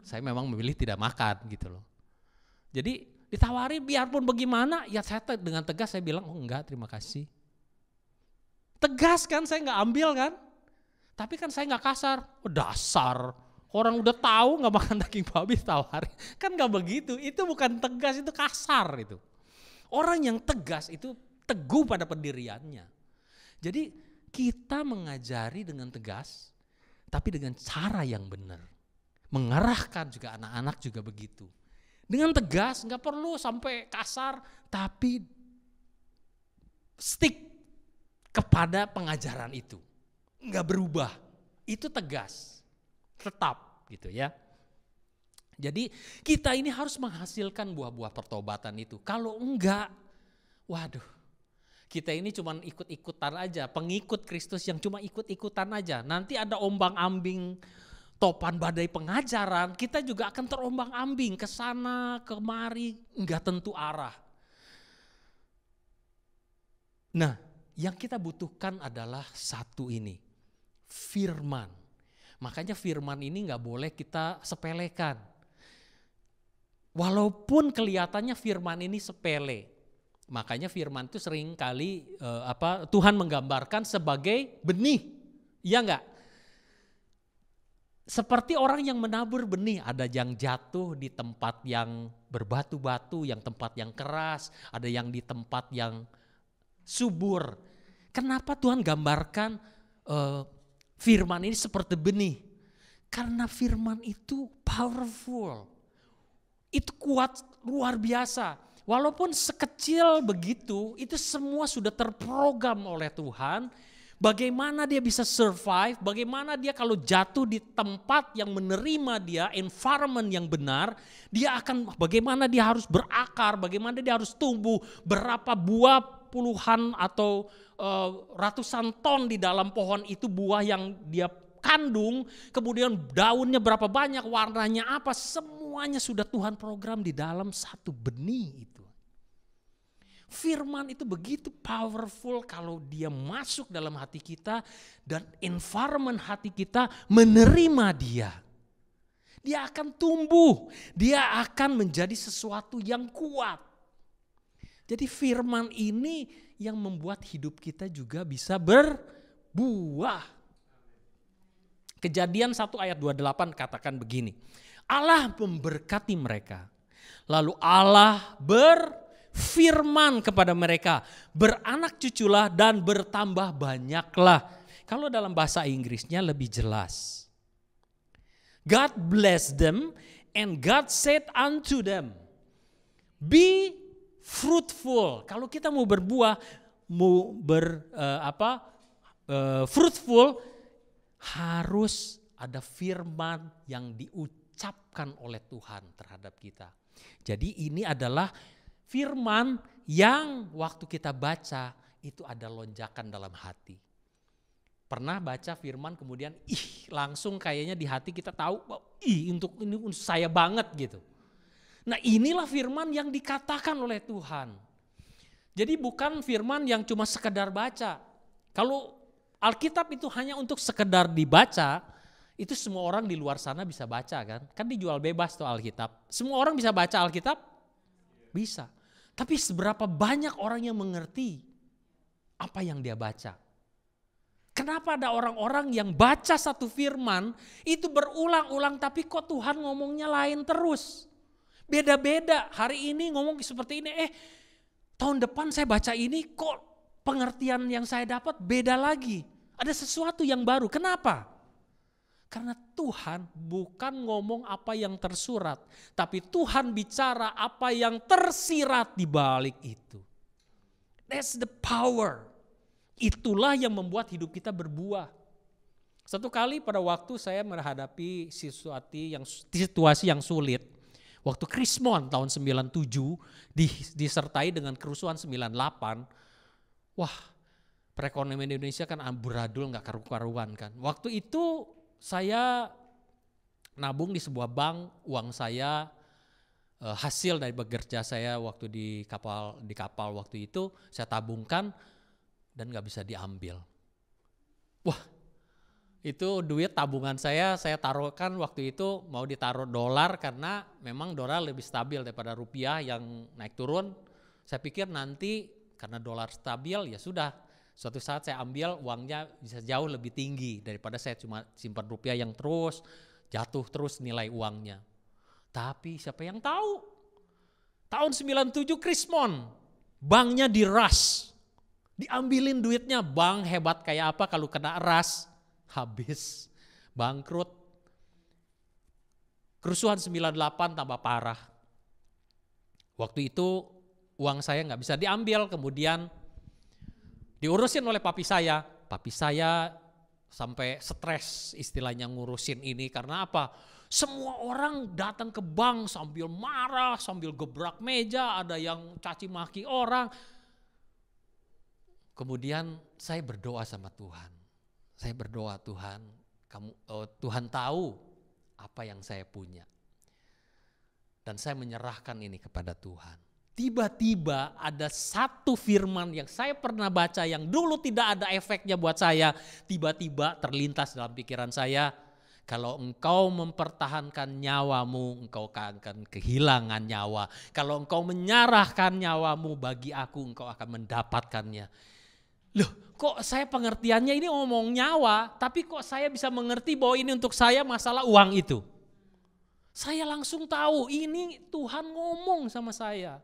Saya memang memilih tidak makan gitu loh. Jadi ditawarin biarpun bagaimana, ya saya dengan tegas saya bilang enggak terima kasih. Tegas kan, saya nggak ambil kan. Tapi kan saya nggak kasar. Dasar. Orang udah tahu nggak makan daging babi tawarin, kan nggak begitu. Itu bukan tegas, itu kasar itu. Orang yang tegas itu teguh pada pendiriannya. Jadi kita mengajari dengan tegas, tapi dengan cara yang benar. Mengarahkan juga anak-anak juga begitu. Dengan tegas, nggak perlu sampai kasar, tapi stick kepada pengajaran itu, nggak berubah. Itu tegas. Tetap gitu ya. Jadi kita ini harus menghasilkan buah-buah pertobatan itu. Kalau enggak, waduh, kita ini cuma ikut-ikutan aja, pengikut Kristus yang cuma ikut-ikutan aja. Nanti ada ombang-ambing topan badai pengajaran, kita juga akan terombang-ambing ke sana kemari, enggak tentu arah. Nah, yang kita butuhkan adalah satu ini, firman. Makanya firman ini nggak boleh kita sepelekan. Walaupun kelihatannya firman ini sepele. Makanya firman itu sering kali Tuhan menggambarkan sebagai benih. Iya enggak? Seperti orang yang menabur benih, ada yang jatuh di tempat yang berbatu-batu, yang tempat yang keras, ada yang di tempat yang subur. Kenapa Tuhan gambarkan firman ini seperti benih? Karena firman itu powerful. Itu kuat luar biasa. Walaupun sekecil begitu, itu semua sudah terprogram oleh Tuhan. Bagaimana dia bisa survive, bagaimana dia kalau jatuh di tempat yang menerima dia, environment yang benar, bagaimana dia harus berakar, bagaimana dia harus tumbuh, berapa buah puluhan atau ratusan ton di dalam pohon itu buah yang dia kandung, kemudian daunnya berapa banyak, warnanya apa, semuanya sudah Tuhan program di dalam satu benih itu. Firman itu begitu powerful kalau dia masuk dalam hati kita dan environment hati kita menerima dia. Dia akan tumbuh, dia akan menjadi sesuatu yang kuat. Jadi firman ini yang membuat hidup kita juga bisa berbuah. Kejadian 1 ayat 28 katakan begini. Allah memberkati mereka. Lalu Allah berfirman kepada mereka, beranak cuculah dan bertambah banyaklah. Kalau dalam bahasa Inggrisnya lebih jelas. God blessed them and God said unto them, be fruitful. Kalau kita mau berbuah, fruitful, harus ada firman yang diucapkan oleh Tuhan terhadap kita. Jadi ini adalah firman yang waktu kita baca itu ada lonjakan dalam hati. Pernah baca firman kemudian langsung kayaknya di hati kita tahu untuk saya banget gitu. Nah inilah firman yang dikatakan oleh Tuhan. Jadi bukan firman yang cuma sekedar baca. Kalau Alkitab itu hanya untuk sekedar dibaca, itu semua orang di luar sana bisa baca kan. Kan dijual bebas tuh Alkitab. Semua orang bisa baca Alkitab? Bisa. Tapi seberapa banyak orang yang mengerti apa yang dia baca? Kenapa ada orang-orang yang baca satu firman itu berulang-ulang tapi kok Tuhan ngomongnya lain terus? Beda-beda, hari ini ngomong seperti ini, tahun depan saya baca ini kok pengertian yang saya dapat beda lagi. Ada sesuatu yang baru, kenapa? Karena Tuhan bukan ngomong apa yang tersurat, tapi Tuhan bicara apa yang tersirat di balik itu. That's the power. Itulah yang membuat hidup kita berbuah. Satu kali pada waktu saya menghadapi situasi yang sulit, waktu Krismon tahun 97 disertai dengan kerusuhan 98, wah perekonomian Indonesia kan amburadul, gak karu-karuan kan. Waktu itu saya nabung di sebuah bank, uang saya hasil dari bekerja saya waktu di kapal waktu itu saya tabungkan dan gak bisa diambil. Wah, itu duit tabungan saya taruhkan waktu itu mau ditaruh dolar karena memang dolar lebih stabil daripada rupiah yang naik turun. Saya pikir nanti karena dolar stabil ya sudah, suatu saat saya ambil uangnya bisa jauh lebih tinggi daripada saya cuma simpan rupiah yang terus jatuh terus nilai uangnya. Tapi siapa yang tahu? Tahun 97 Krismon, banknya diras. Diambilin duitnya, bank hebat kayak apa kalau kena ras? Habis, bangkrut. Kerusuhan 98 tambah parah. Waktu itu uang saya gak bisa diambil, kemudian diurusin oleh papi saya. Papi saya sampai stres istilahnya ngurusin ini karena apa? Semua orang datang ke bank sambil marah, sambil gebrak meja, ada yang caci maki orang. Kemudian saya berdoa sama Tuhan. Saya berdoa, Tuhan tahu apa yang saya punya. Dan saya menyerahkan ini kepada Tuhan. Tiba-tiba ada satu firman yang saya pernah baca yang dulu tidak ada efeknya buat saya. Tiba-tiba terlintas dalam pikiran saya, kalau engkau mempertahankan nyawamu, engkau akan kehilangan nyawa. Kalau engkau menyerahkan nyawamu bagi aku, engkau akan mendapatkannya. Loh, kok saya pengertiannya ini ngomong nyawa, tapi kok saya bisa mengerti bahwa ini untuk saya masalah uang itu. Saya langsung tahu ini Tuhan ngomong sama saya.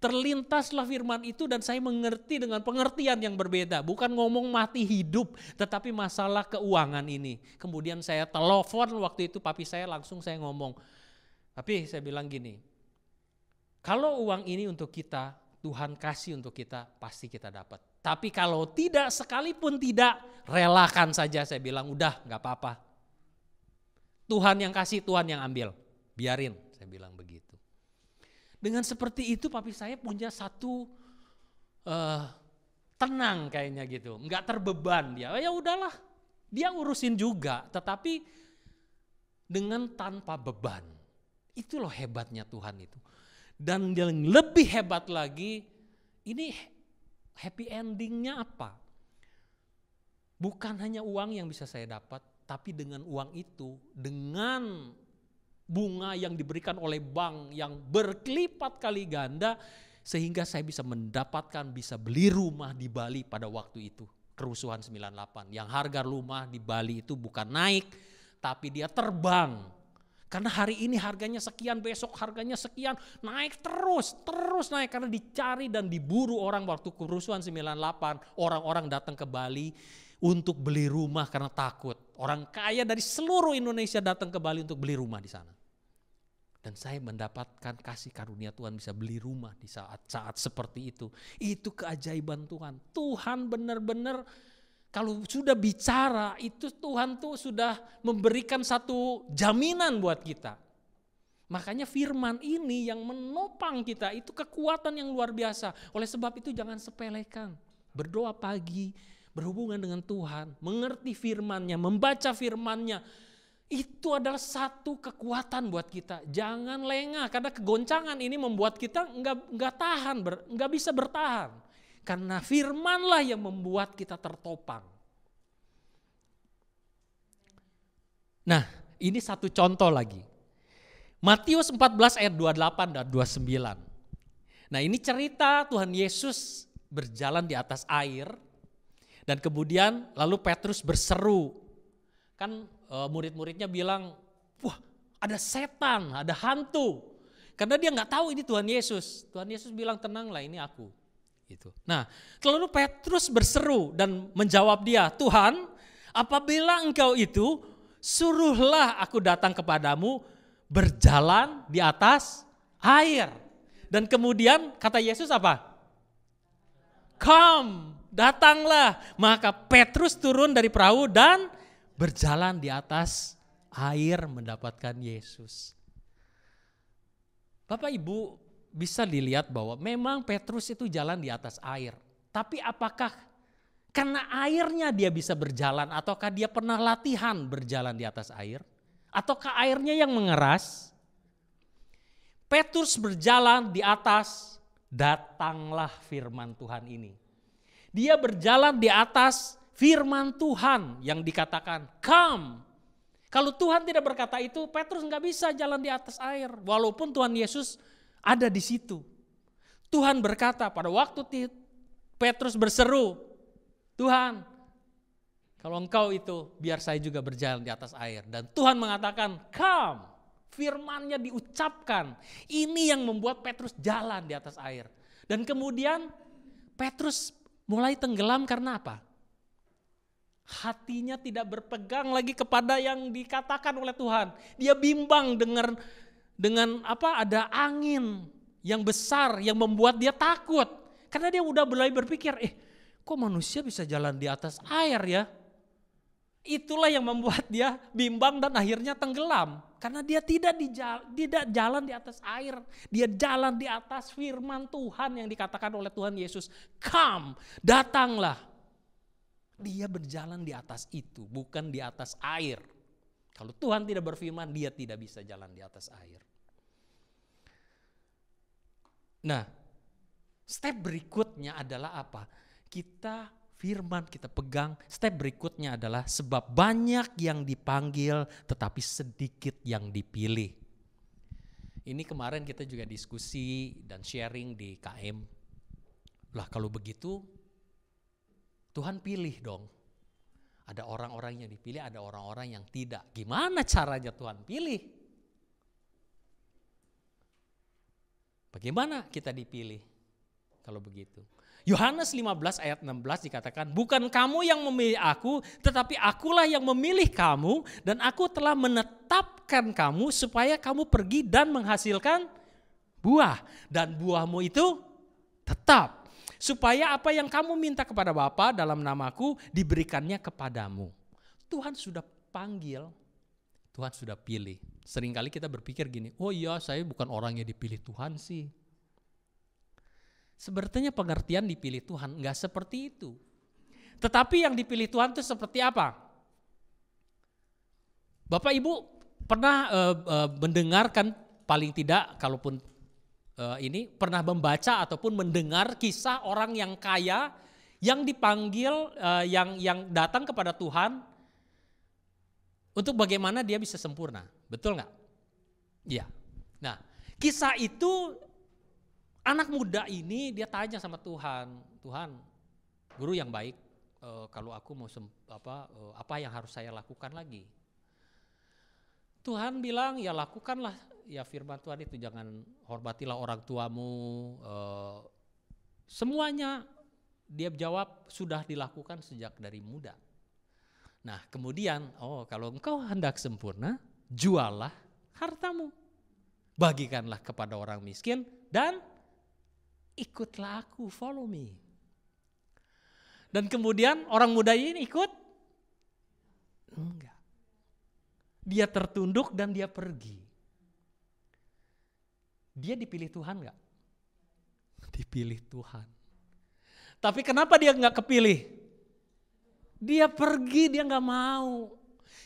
Terlintaslah firman itu dan saya mengerti dengan pengertian yang berbeda. Bukan ngomong mati hidup, tetapi masalah keuangan ini. Kemudian saya telepon waktu itu papi saya, langsung saya ngomong. Papi, saya bilang gini, kalau uang ini untuk kita, Tuhan kasih untuk kita, pasti kita dapat. Tapi kalau tidak, sekalipun tidak, relakan saja. Saya bilang udah gak apa-apa. Tuhan yang kasih, Tuhan yang ambil. Biarin, saya bilang begitu. Dengan seperti itu papi saya punya satu tenang kayaknya gitu. Gak terbeban dia, ya udahlah. Dia urusin juga, tetapi dengan tanpa beban. Itu loh hebatnya Tuhan itu. Dan yang lebih hebat lagi, ini happy endingnya apa? Bukan hanya uang yang bisa saya dapat, tapi dengan uang itu, dengan bunga yang diberikan oleh bank yang berkelipat kali ganda, sehingga saya bisa mendapatkan, bisa beli rumah di Bali pada waktu itu, kerusuhan 98. Yang harga rumah di Bali itu bukan naik, tapi dia terbang. Karena hari ini harganya sekian, besok harganya sekian, naik terus naik. Karena dicari dan diburu orang waktu kerusuhan 98, orang-orang datang ke Bali untuk beli rumah karena takut. Orang kaya dari seluruh Indonesia datang ke Bali untuk beli rumah di sana. Dan saya mendapatkan kasih karunia Tuhan bisa beli rumah di saat-saat seperti itu. Itu keajaiban Tuhan. Tuhan benar-benar kalau sudah bicara itu Tuhan tuh sudah memberikan satu jaminan buat kita. Makanya firman ini yang menopang kita itu kekuatan yang luar biasa. Oleh sebab itu jangan sepelekan. Berdoa pagi, berhubungan dengan Tuhan, mengerti firman-Nya, membaca firman-Nya. Itu adalah satu kekuatan buat kita. Jangan lengah karena kegoncangan ini membuat kita enggak bisa bertahan. Karena firmanlah yang membuat kita tertopang. Nah, ini satu contoh lagi. Matius 14 ayat 28 dan 29. Nah, ini cerita Tuhan Yesus berjalan di atas air. Dan kemudian lalu Petrus berseru. Kan murid-muridnya bilang, wah ada setan, ada hantu. Karena dia gak tahu ini Tuhan Yesus. Tuhan Yesus bilang tenanglah ini aku. Gitu. Nah, lalu Petrus berseru dan menjawab dia, Tuhan, apabila engkau itu, suruhlah aku datang kepadamu berjalan di atas air. Dan kemudian kata Yesus apa? Come, datanglah. Maka Petrus turun dari perahu dan berjalan di atas air mendapatkan Yesus. Bapak Ibu bisa dilihat bahwa memang Petrus itu jalan di atas air. Tapi apakah karena airnya dia bisa berjalan ataukah dia pernah latihan berjalan di atas air? Ataukah airnya yang mengeras? Petrus berjalan di atas, datanglah firman Tuhan ini. Dia berjalan di atas firman Tuhan yang dikatakan come. Kalau Tuhan tidak berkata itu, Petrus nggak bisa jalan di atas air. Walaupun Tuhan Yesus ada di situ. Tuhan berkata pada waktu Petrus berseru, Tuhan, kalau engkau itu biar saya juga berjalan di atas air. Dan Tuhan mengatakan come. Firman-Nya diucapkan. Ini yang membuat Petrus jalan di atas air. Dan kemudian Petrus mulai tenggelam karena apa? Hatinya tidak berpegang lagi kepada yang dikatakan oleh Tuhan. Dia bimbang dengan apa? Ada angin yang besar yang membuat dia takut. Karena dia udah mulai berpikir, kok manusia bisa jalan di atas air ya? Itulah yang membuat dia bimbang dan akhirnya tenggelam. Karena dia tidak jalan di atas air. Dia jalan di atas firman Tuhan yang dikatakan oleh Tuhan Yesus. Come, datanglah. Dia berjalan di atas itu, bukan di atas air. Kalau Tuhan tidak berfirman, dia tidak bisa jalan di atas air. Nah, step berikutnya adalah apa? Kita firman kita pegang. Step berikutnya adalah sebab banyak yang dipanggil tetapi sedikit yang dipilih. Ini kemarin kita juga diskusi dan sharing di KM. Lah kalau begitu Tuhan pilih dong. Ada orang-orang yang dipilih, ada orang-orang yang tidak. Gimana caranya Tuhan pilih? Bagaimana kita dipilih kalau begitu? Yohanes 15 ayat 16 dikatakan, bukan kamu yang memilih aku, tetapi akulah yang memilih kamu dan aku telah menetapkan kamu supaya kamu pergi dan menghasilkan buah. Dan buahmu itu tetap. Supaya apa yang kamu minta kepada Bapa dalam namaku diberikannya kepadamu. Tuhan sudah panggil, Tuhan sudah pilih. Seringkali kita berpikir gini, oh iya saya bukan orang yang dipilih Tuhan sih. Sebenarnya pengertian dipilih Tuhan enggak seperti itu. Tetapi yang dipilih Tuhan itu seperti apa? Bapak Ibu pernah mendengarkan paling tidak kalaupun ini pernah membaca ataupun mendengar kisah orang yang kaya yang dipanggil yang datang kepada Tuhan untuk bagaimana dia bisa sempurna. Betul nggak? Iya. Nah, kisah itu anak muda ini dia tanya sama Tuhan, Tuhan, guru yang baik, kalau aku mau apa yang harus saya lakukan lagi? Tuhan bilang ya lakukanlah ya firman Tuhan itu, jangan hormatilah orang tuamu, semuanya dia jawab sudah dilakukan sejak dari muda. Nah kemudian kalau engkau hendak sempurna juallah hartamu, bagikanlah kepada orang miskin dan ikutlah aku, follow me. Dan kemudian orang muda ini ikut? Enggak. Dia tertunduk dan dia pergi. Dia dipilih Tuhan enggak? Dipilih Tuhan. Tapi kenapa dia enggak kepilih? Dia pergi, dia enggak mau.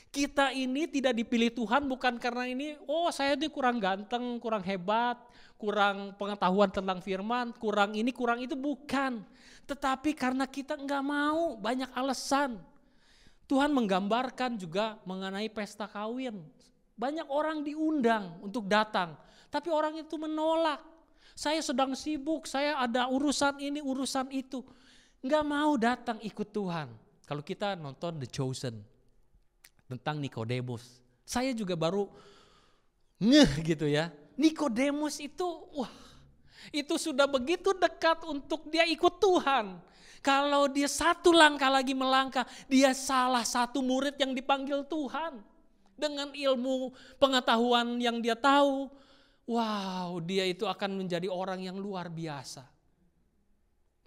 Kita ini tidak dipilih Tuhan bukan karena ini, saya ini kurang ganteng, kurang hebat, kurang pengetahuan tentang firman, kurang ini, kurang itu, bukan. Tetapi karena kita enggak mau, banyak alasan. Tuhan menggambarkan juga mengenai pesta kawin. Banyak orang diundang untuk datang, tapi orang itu menolak. Saya sedang sibuk, saya ada urusan ini, urusan itu. Enggak mau datang ikut Tuhan. Kalau kita nonton The Chosen tentang Nikodemus, saya juga baru gitu ya. Nikodemus itu, itu sudah begitu dekat untuk dia ikut Tuhan. Kalau dia satu langkah lagi melangkah, dia salah satu murid yang dipanggil Tuhan. Dengan ilmu pengetahuan yang dia tahu, wow, dia itu akan menjadi orang yang luar biasa.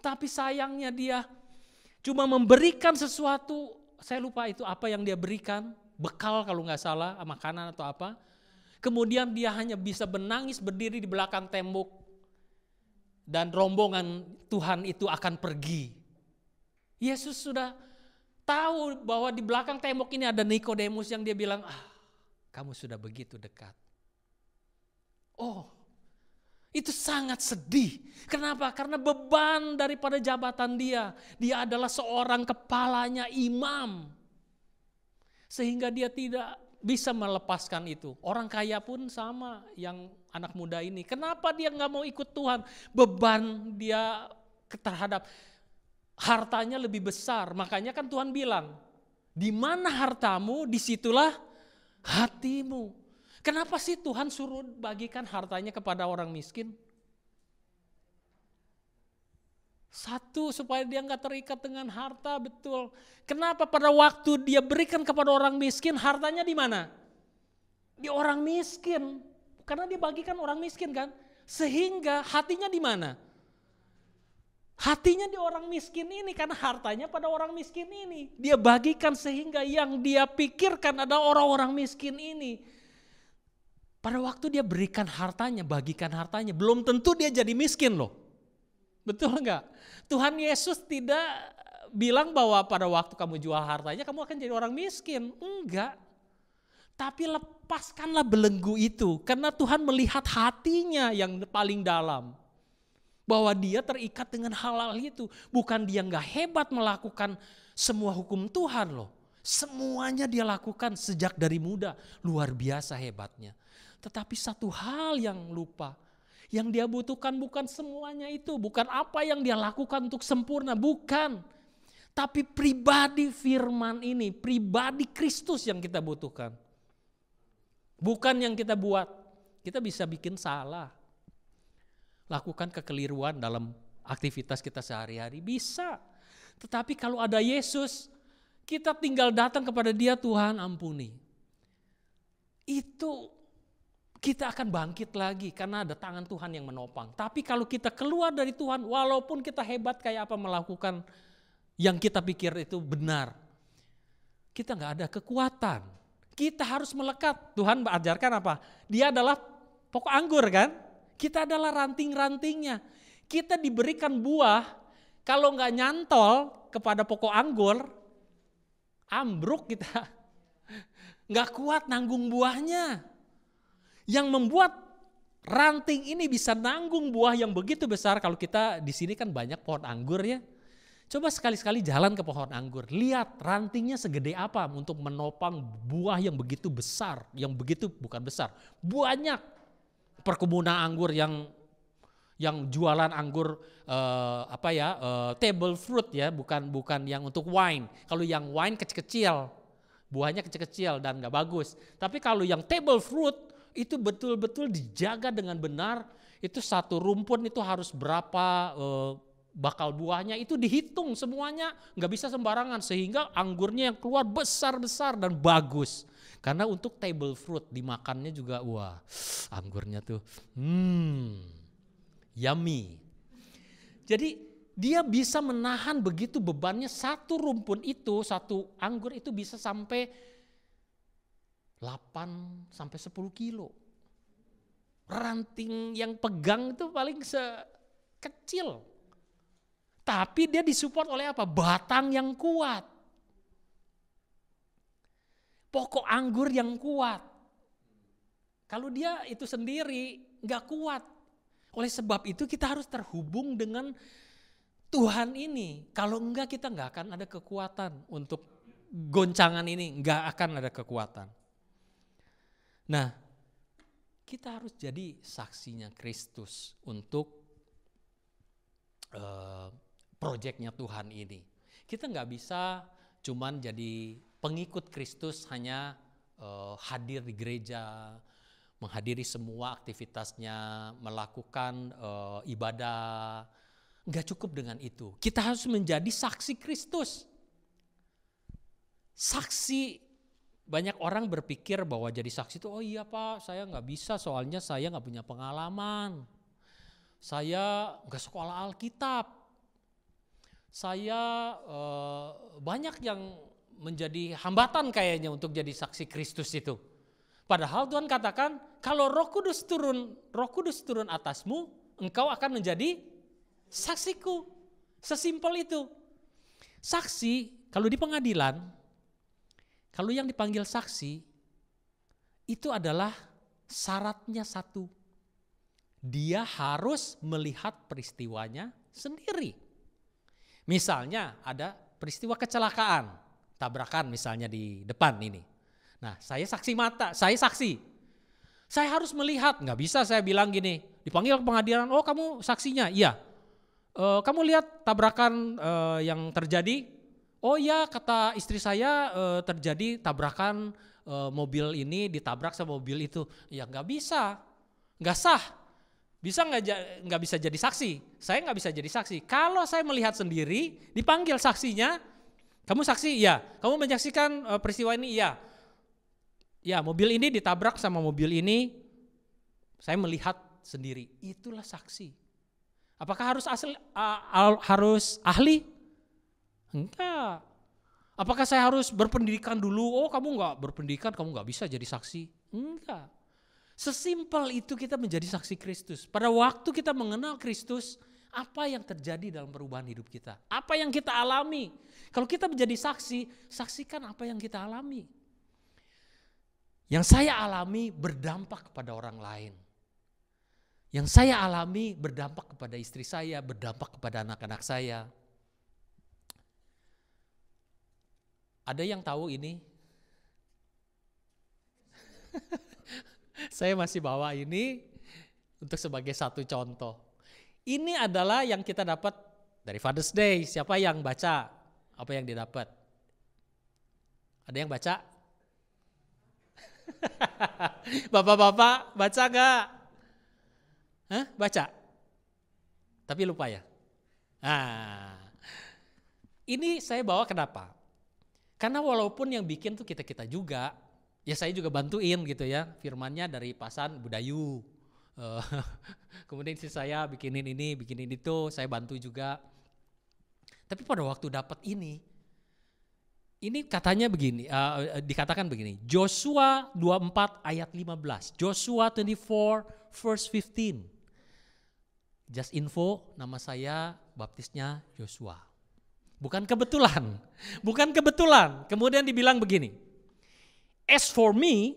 Tapi sayangnya dia cuma memberikan sesuatu, saya lupa itu apa yang dia berikan, bekal kalau nggak salah, makanan atau apa. Kemudian dia hanya bisa menangis berdiri di belakang tembok dan rombongan Tuhan itu akan pergi. Yesus sudah tahu bahwa di belakang tembok ini ada Nikodemus yang dia bilang, kamu sudah begitu dekat. Oh, itu sangat sedih. Kenapa? Karena beban daripada jabatan dia. Dia adalah seorang kepalanya imam. Sehingga dia tidak bisa melepaskan itu. Orang kaya pun sama yang anak muda ini. Kenapa dia nggak mau ikut Tuhan? Beban dia terhadap hartanya lebih besar. Makanya kan Tuhan bilang, di mana hartamu, disitulah hatimu. Kenapa sih Tuhan suruh bagikan hartanya kepada orang miskin? Satu, supaya dia nggak terikat dengan harta, betul. Kenapa pada waktu dia berikan kepada orang miskin, hartanya di mana? Di orang miskin. Karena dia bagikan orang miskin kan. Sehingga hatinya di mana? Hatinya di orang miskin ini, karena hartanya pada orang miskin ini. Dia bagikan sehingga yang dia pikirkan adalah orang-orang miskin ini. Pada waktu dia berikan hartanya, bagikan hartanya, belum tentu dia jadi miskin loh. Betul enggak? Tuhan Yesus tidak bilang bahwa pada waktu kamu jual hartanya kamu akan jadi orang miskin. Enggak. Tapi lepaskanlah belenggu itu, karena Tuhan melihat hatinya yang paling dalam. Bahwa dia terikat dengan hal-hal itu. Bukan dia gak hebat melakukan semua hukum Tuhan loh. Semuanya dia lakukan sejak dari muda. Luar biasa hebatnya. Tetapi satu hal yang lupa. Yang dia butuhkan bukan semuanya itu. Bukan apa yang dia lakukan untuk sempurna. Bukan. Tapi pribadi firman ini. Pribadi Kristus yang kita butuhkan. Bukan yang kita buat. Kita bisa bikin salah. Lakukan kekeliruan dalam aktivitas kita sehari-hari, bisa. Tetapi kalau ada Yesus, kita tinggal datang kepada Dia, Tuhan ampuni. Itu kita akan bangkit lagi karena ada tangan Tuhan yang menopang. Tapi kalau kita keluar dari Tuhan, walaupun kita hebat kayak apa melakukan yang kita pikir itu benar, kita gak ada kekuatan. Kita harus melekat. Tuhan ajarkan apa? Dia adalah pokok anggur kan? Kita adalah ranting-rantingnya. Kita diberikan buah, kalau nggak nyantol kepada pokok anggur, ambruk kita. Nggak kuat nanggung buahnya. Yang membuat ranting ini bisa nanggung buah yang begitu besar, kalau kita di sini kan banyak pohon anggur ya. Coba sekali-sekali jalan ke pohon anggur, lihat rantingnya segede apa untuk menopang buah yang begitu besar, yang begitu bukan besar, banyak. Perkebunan anggur yang jualan anggur table fruit ya, bukan yang untuk wine. Kalau yang wine kecil-kecil, buahnya kecil-kecil dan nggak bagus. Tapi kalau yang table fruit itu betul-betul dijaga dengan benar. Itu satu rumpun itu harus berapa bakal buahnya, itu dihitung semuanya, nggak bisa sembarangan sehingga anggurnya yang keluar besar-besar dan bagus. Karena untuk table fruit dimakannya juga wah, anggurnya tuh yummy. Jadi dia bisa menahan begitu bebannya, satu rumpun itu, satu anggur itu bisa sampai 8 sampai 10 kilo. Ranting yang pegang itu paling sekecil. Tapi dia disupport oleh apa? Batang yang kuat. Pokok anggur yang kuat. Kalau dia itu sendiri gak kuat. Oleh sebab itu kita harus terhubung dengan Tuhan ini. Kalau enggak kita gak akan ada kekuatan untuk goncangan ini. Gak akan ada kekuatan. Nah, kita harus jadi saksinya Kristus untuk proyeknya Tuhan ini. Kita gak bisa cuman jadi pengikut Kristus hanya hadir di gereja, menghadiri semua aktivitasnya, melakukan ibadah. Enggak cukup dengan itu. Kita harus menjadi saksi Kristus. Saksi Banyak orang berpikir bahwa jadi saksi itu, oh iya Pak, saya nggak bisa soalnya saya nggak punya pengalaman. Saya nggak sekolah Alkitab. Saya banyak yang menjadi hambatan kayaknya untuk jadi saksi Kristus itu. Padahal Tuhan katakan, kalau Roh Kudus turun atasmu, engkau akan menjadi saksiku. Sesimpel itu. Saksi, kalau di pengadilan, kalau yang dipanggil saksi, itu adalah syaratnya satu. Dia harus melihat peristiwanya sendiri. Misalnya ada peristiwa kecelakaan, tabrakan misalnya di depan ini. Nah, saya saksi mata, saya saksi. Saya harus melihat, nggak bisa saya bilang gini, dipanggil ke pengadilan, oh kamu saksinya, iya. Kamu lihat tabrakan yang terjadi? Oh iya, kata istri saya terjadi tabrakan mobil ini ditabrak sama mobil itu. Ya nggak bisa, nggak sah. Bisa nggak bisa jadi saksi? Saya nggak bisa jadi saksi. Kalau saya melihat sendiri, dipanggil saksinya, kamu saksi? Iya. Kamu menyaksikan peristiwa ini? Iya. Ya, mobil ini ditabrak sama mobil ini, saya melihat sendiri. Itulah saksi. Apakah harus ahli? Enggak. Apakah saya harus berpendidikan dulu? Oh, kamu nggak berpendidikan, kamu nggak bisa jadi saksi? Enggak. Sesimpel itu kita menjadi saksi Kristus. Pada waktu kita mengenal Kristus, apa yang terjadi dalam perubahan hidup kita? Apa yang kita alami? Kalau kita menjadi saksi, saksikan apa yang kita alami. Yang saya alami berdampak kepada orang lain. Yang saya alami berdampak kepada istri saya, berdampak kepada anak-anak saya. Ada yang tahu ini? Saya masih bawa ini untuk sebagai satu contoh. Ini adalah yang kita dapat dari Father's Day. Siapa yang baca? Apa yang didapat? Ada yang baca? Bapak-bapak baca gak? Hah? Baca? Tapi lupa ya? Nah, ini saya bawa kenapa? Karena walaupun yang bikin tuh kita-kita juga, ya saya juga bantuin gitu ya, firmannya dari Pasan Budayu. Kemudian istri saya bikinin ini, bikinin itu, saya bantu juga. Tapi pada waktu dapat ini katanya begini, dikatakan begini, Joshua 24 ayat 15, Joshua 24 verse 15. Just info, nama saya baptisnya Joshua. Bukan kebetulan, bukan kebetulan. Kemudian dibilang begini, as for me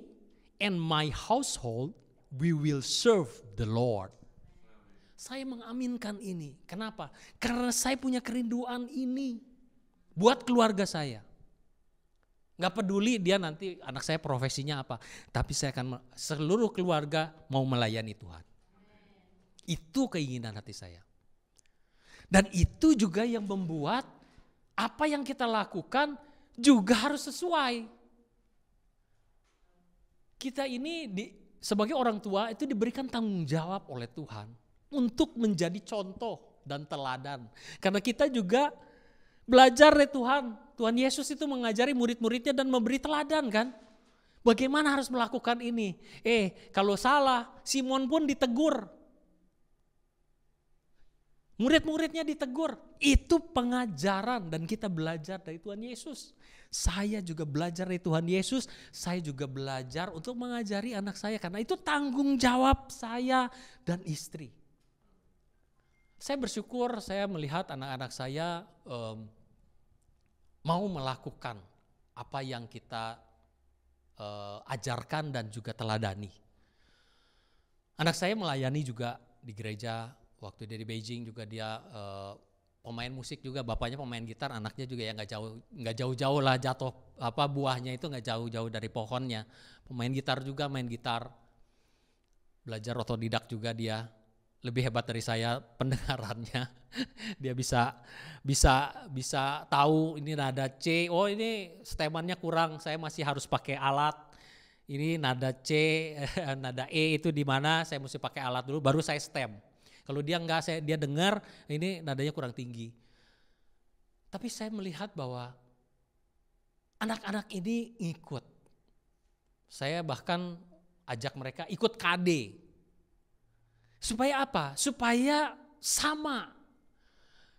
and my household, we will serve the Lord. Saya mengaminkan ini. Kenapa? Karena saya punya kerinduan ini buat keluarga saya. Gak peduli dia nanti anak saya profesinya apa, tapi saya akan seluruh keluarga mau melayani Tuhan. Itu keinginan hati saya. Dan itu juga yang membuat apa yang kita lakukan juga harus sesuai. Kita ini sebagai orang tua itu diberikan tanggung jawab oleh Tuhan untuk menjadi contoh dan teladan. Karena kita juga belajar dari Tuhan. Tuhan Yesus itu mengajari murid-muridnya dan memberi teladan kan. Bagaimana harus melakukan ini. Kalau salah, Simon pun ditegur. Murid-muridnya ditegur. Itu pengajaran dan kita belajar dari Tuhan Yesus. Saya juga belajar dari Tuhan Yesus. Saya juga belajar untuk mengajari anak saya. Karena itu tanggung jawab saya dan istri. Saya bersyukur saya melihat anak-anak saya mau melakukan apa yang kita ajarkan dan juga teladani. Anak saya melayani juga di gereja. Waktu dia di Beijing juga dia pemain musik juga, bapaknya pemain gitar, anaknya juga ya nggak jauh-jauh lah jatuh buahnya itu nggak jauh-jauh dari pohonnya. Pemain gitar juga, main gitar, belajar otodidak juga dia. Lebih hebat dari saya pendengarannya. Dia bisa tahu ini nada C, oh ini stemannya kurang, saya masih harus pakai alat. Ini nada C, nada E itu di mana, saya mesti pakai alat dulu baru saya stem. Kalau dia enggak, dia dengar ini nadanya kurang tinggi. Tapi saya melihat bahwa anak-anak ini ikut. Saya bahkan ajak mereka ikut KD. Supaya apa? Supaya sama.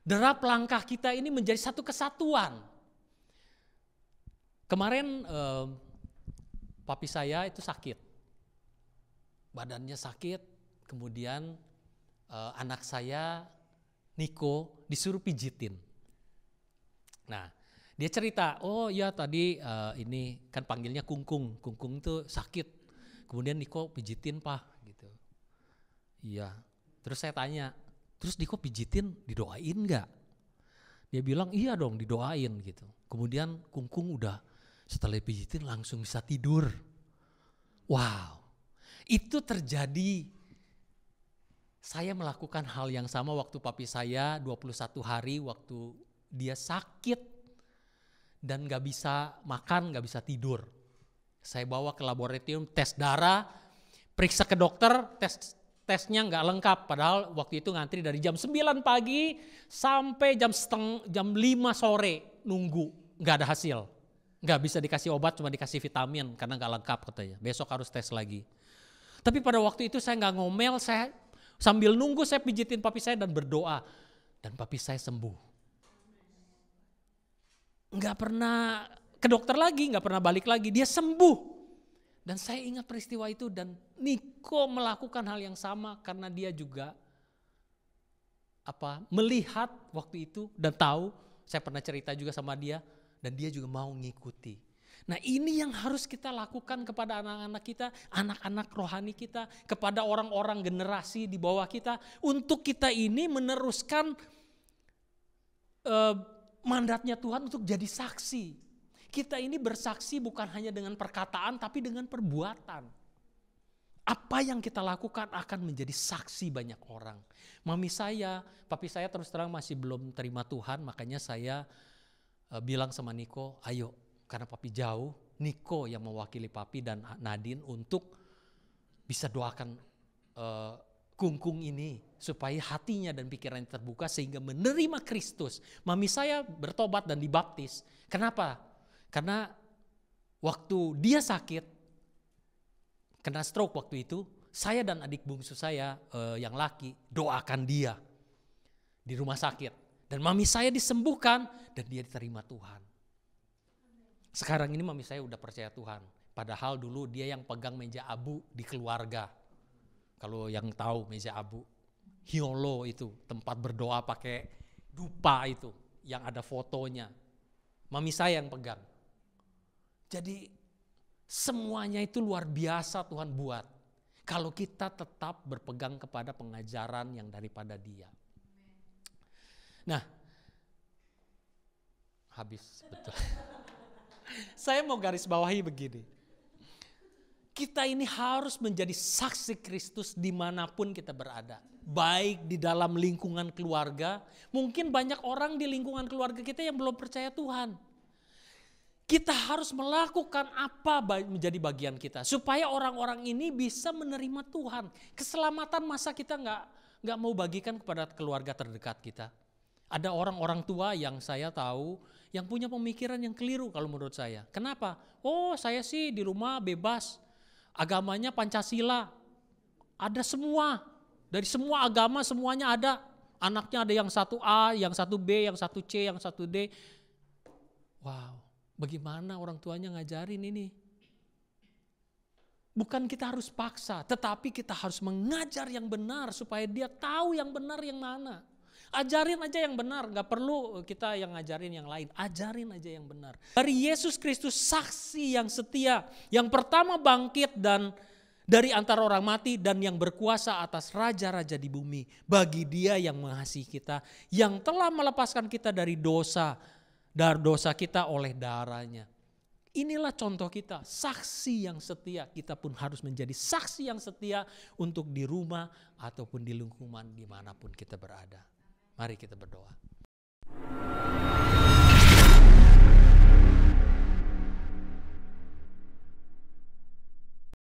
Derap langkah kita ini menjadi satu kesatuan. Kemarin papi saya itu sakit. Badannya sakit, kemudian anak saya Niko disuruh pijitin. Nah, dia cerita, oh ya tadi ini kan panggilnya Kungkung. Kungkung itu sakit. Kemudian Niko pijitin, Pak, gitu. Iya. Terus saya tanya, terus Niko pijitin didoain enggak? Dia bilang iya dong, didoain gitu. Kemudian Kungkung udah setelah pijitin langsung bisa tidur. Wow. Itu terjadi. Saya melakukan hal yang sama waktu papi saya 21 hari waktu dia sakit dan gak bisa makan, gak bisa tidur. Saya bawa ke laboratorium, tes darah, periksa ke dokter, tesnya gak lengkap. Padahal waktu itu ngantri dari jam 9 pagi sampai jam 5 sore nunggu, gak ada hasil. Gak bisa dikasih obat, cuma dikasih vitamin karena gak lengkap katanya. Besok harus tes lagi. Tapi pada waktu itu saya gak ngomel, saya sambil nunggu saya pijitin papi saya dan berdoa. Dan papi saya sembuh. Nggak pernah ke dokter lagi, nggak pernah balik lagi. Dia sembuh. Dan saya ingat peristiwa itu dan Niko melakukan hal yang sama karena dia juga melihat waktu itu dan tahu. Saya pernah cerita juga sama dia dan dia juga mau ngikuti. Nah ini yang harus kita lakukan kepada anak-anak kita, anak-anak rohani kita, kepada orang-orang generasi di bawah kita. Untuk kita ini meneruskan mandatnya Tuhan untuk jadi saksi. Kita ini bersaksi bukan hanya dengan perkataan tapi dengan perbuatan. Apa yang kita lakukan akan menjadi saksi banyak orang. Mami saya, papi saya terus terang masih belum terima Tuhan, makanya saya bilang sama Niko, ayo. Karena papi jauh, Niko yang mewakili papi dan Nadine untuk bisa doakan Kungkung ini supaya hatinya dan pikirannya terbuka sehingga menerima Kristus. Mami saya bertobat dan dibaptis. Kenapa? Karena waktu dia sakit, kena stroke waktu itu, saya dan adik bungsu saya yang laki doakan dia di rumah sakit. Dan mami saya disembuhkan dan dia diterima Tuhan. Sekarang ini mami saya udah percaya Tuhan. Padahal dulu dia yang pegang meja abu di keluarga. Kalau yang tahu meja abu. Hiolo itu tempat berdoa pakai dupa itu. Yang ada fotonya. Mami saya yang pegang. Jadi semuanya itu luar biasa Tuhan buat. Kalau kita tetap berpegang kepada pengajaran yang daripada dia. Nah. Habis betul. Saya mau garis bawahi begini. Kita ini harus menjadi saksi Kristus dimanapun kita berada. Baik di dalam lingkungan keluarga. Mungkin banyak orang di lingkungan keluarga kita yang belum percaya Tuhan. Kita harus melakukan apa menjadi bagian kita. Supaya orang-orang ini bisa menerima Tuhan. Keselamatan masa kita nggak mau bagikan kepada keluarga terdekat kita. Ada orang-orang tua yang saya tahu yang punya pemikiran yang keliru kalau menurut saya. Kenapa? Oh saya sih di rumah bebas. Agamanya Pancasila. Ada semua. Dari semua agama semuanya ada. Anaknya ada yang 1A, yang 1B, yang 1C, yang 1D. Wow, bagaimana orang tuanya ngajarin ini? Bukan kita harus paksa, tetapi kita harus mengajar yang benar supaya dia tahu yang benar yang mana. Ajarin aja yang benar, gak perlu kita yang ngajarin yang lain. Ajarin aja yang benar. Dari Yesus Kristus saksi yang setia. Yang pertama bangkit dan dari antara orang mati dan yang berkuasa atas raja-raja di bumi. Bagi dia yang mengasihi kita. Yang telah melepaskan kita dari dosa kita oleh darahnya. Inilah contoh kita, saksi yang setia. Kita pun harus menjadi saksi yang setia untuk di rumah ataupun di lingkungan dimanapun kita berada. Mari kita berdoa.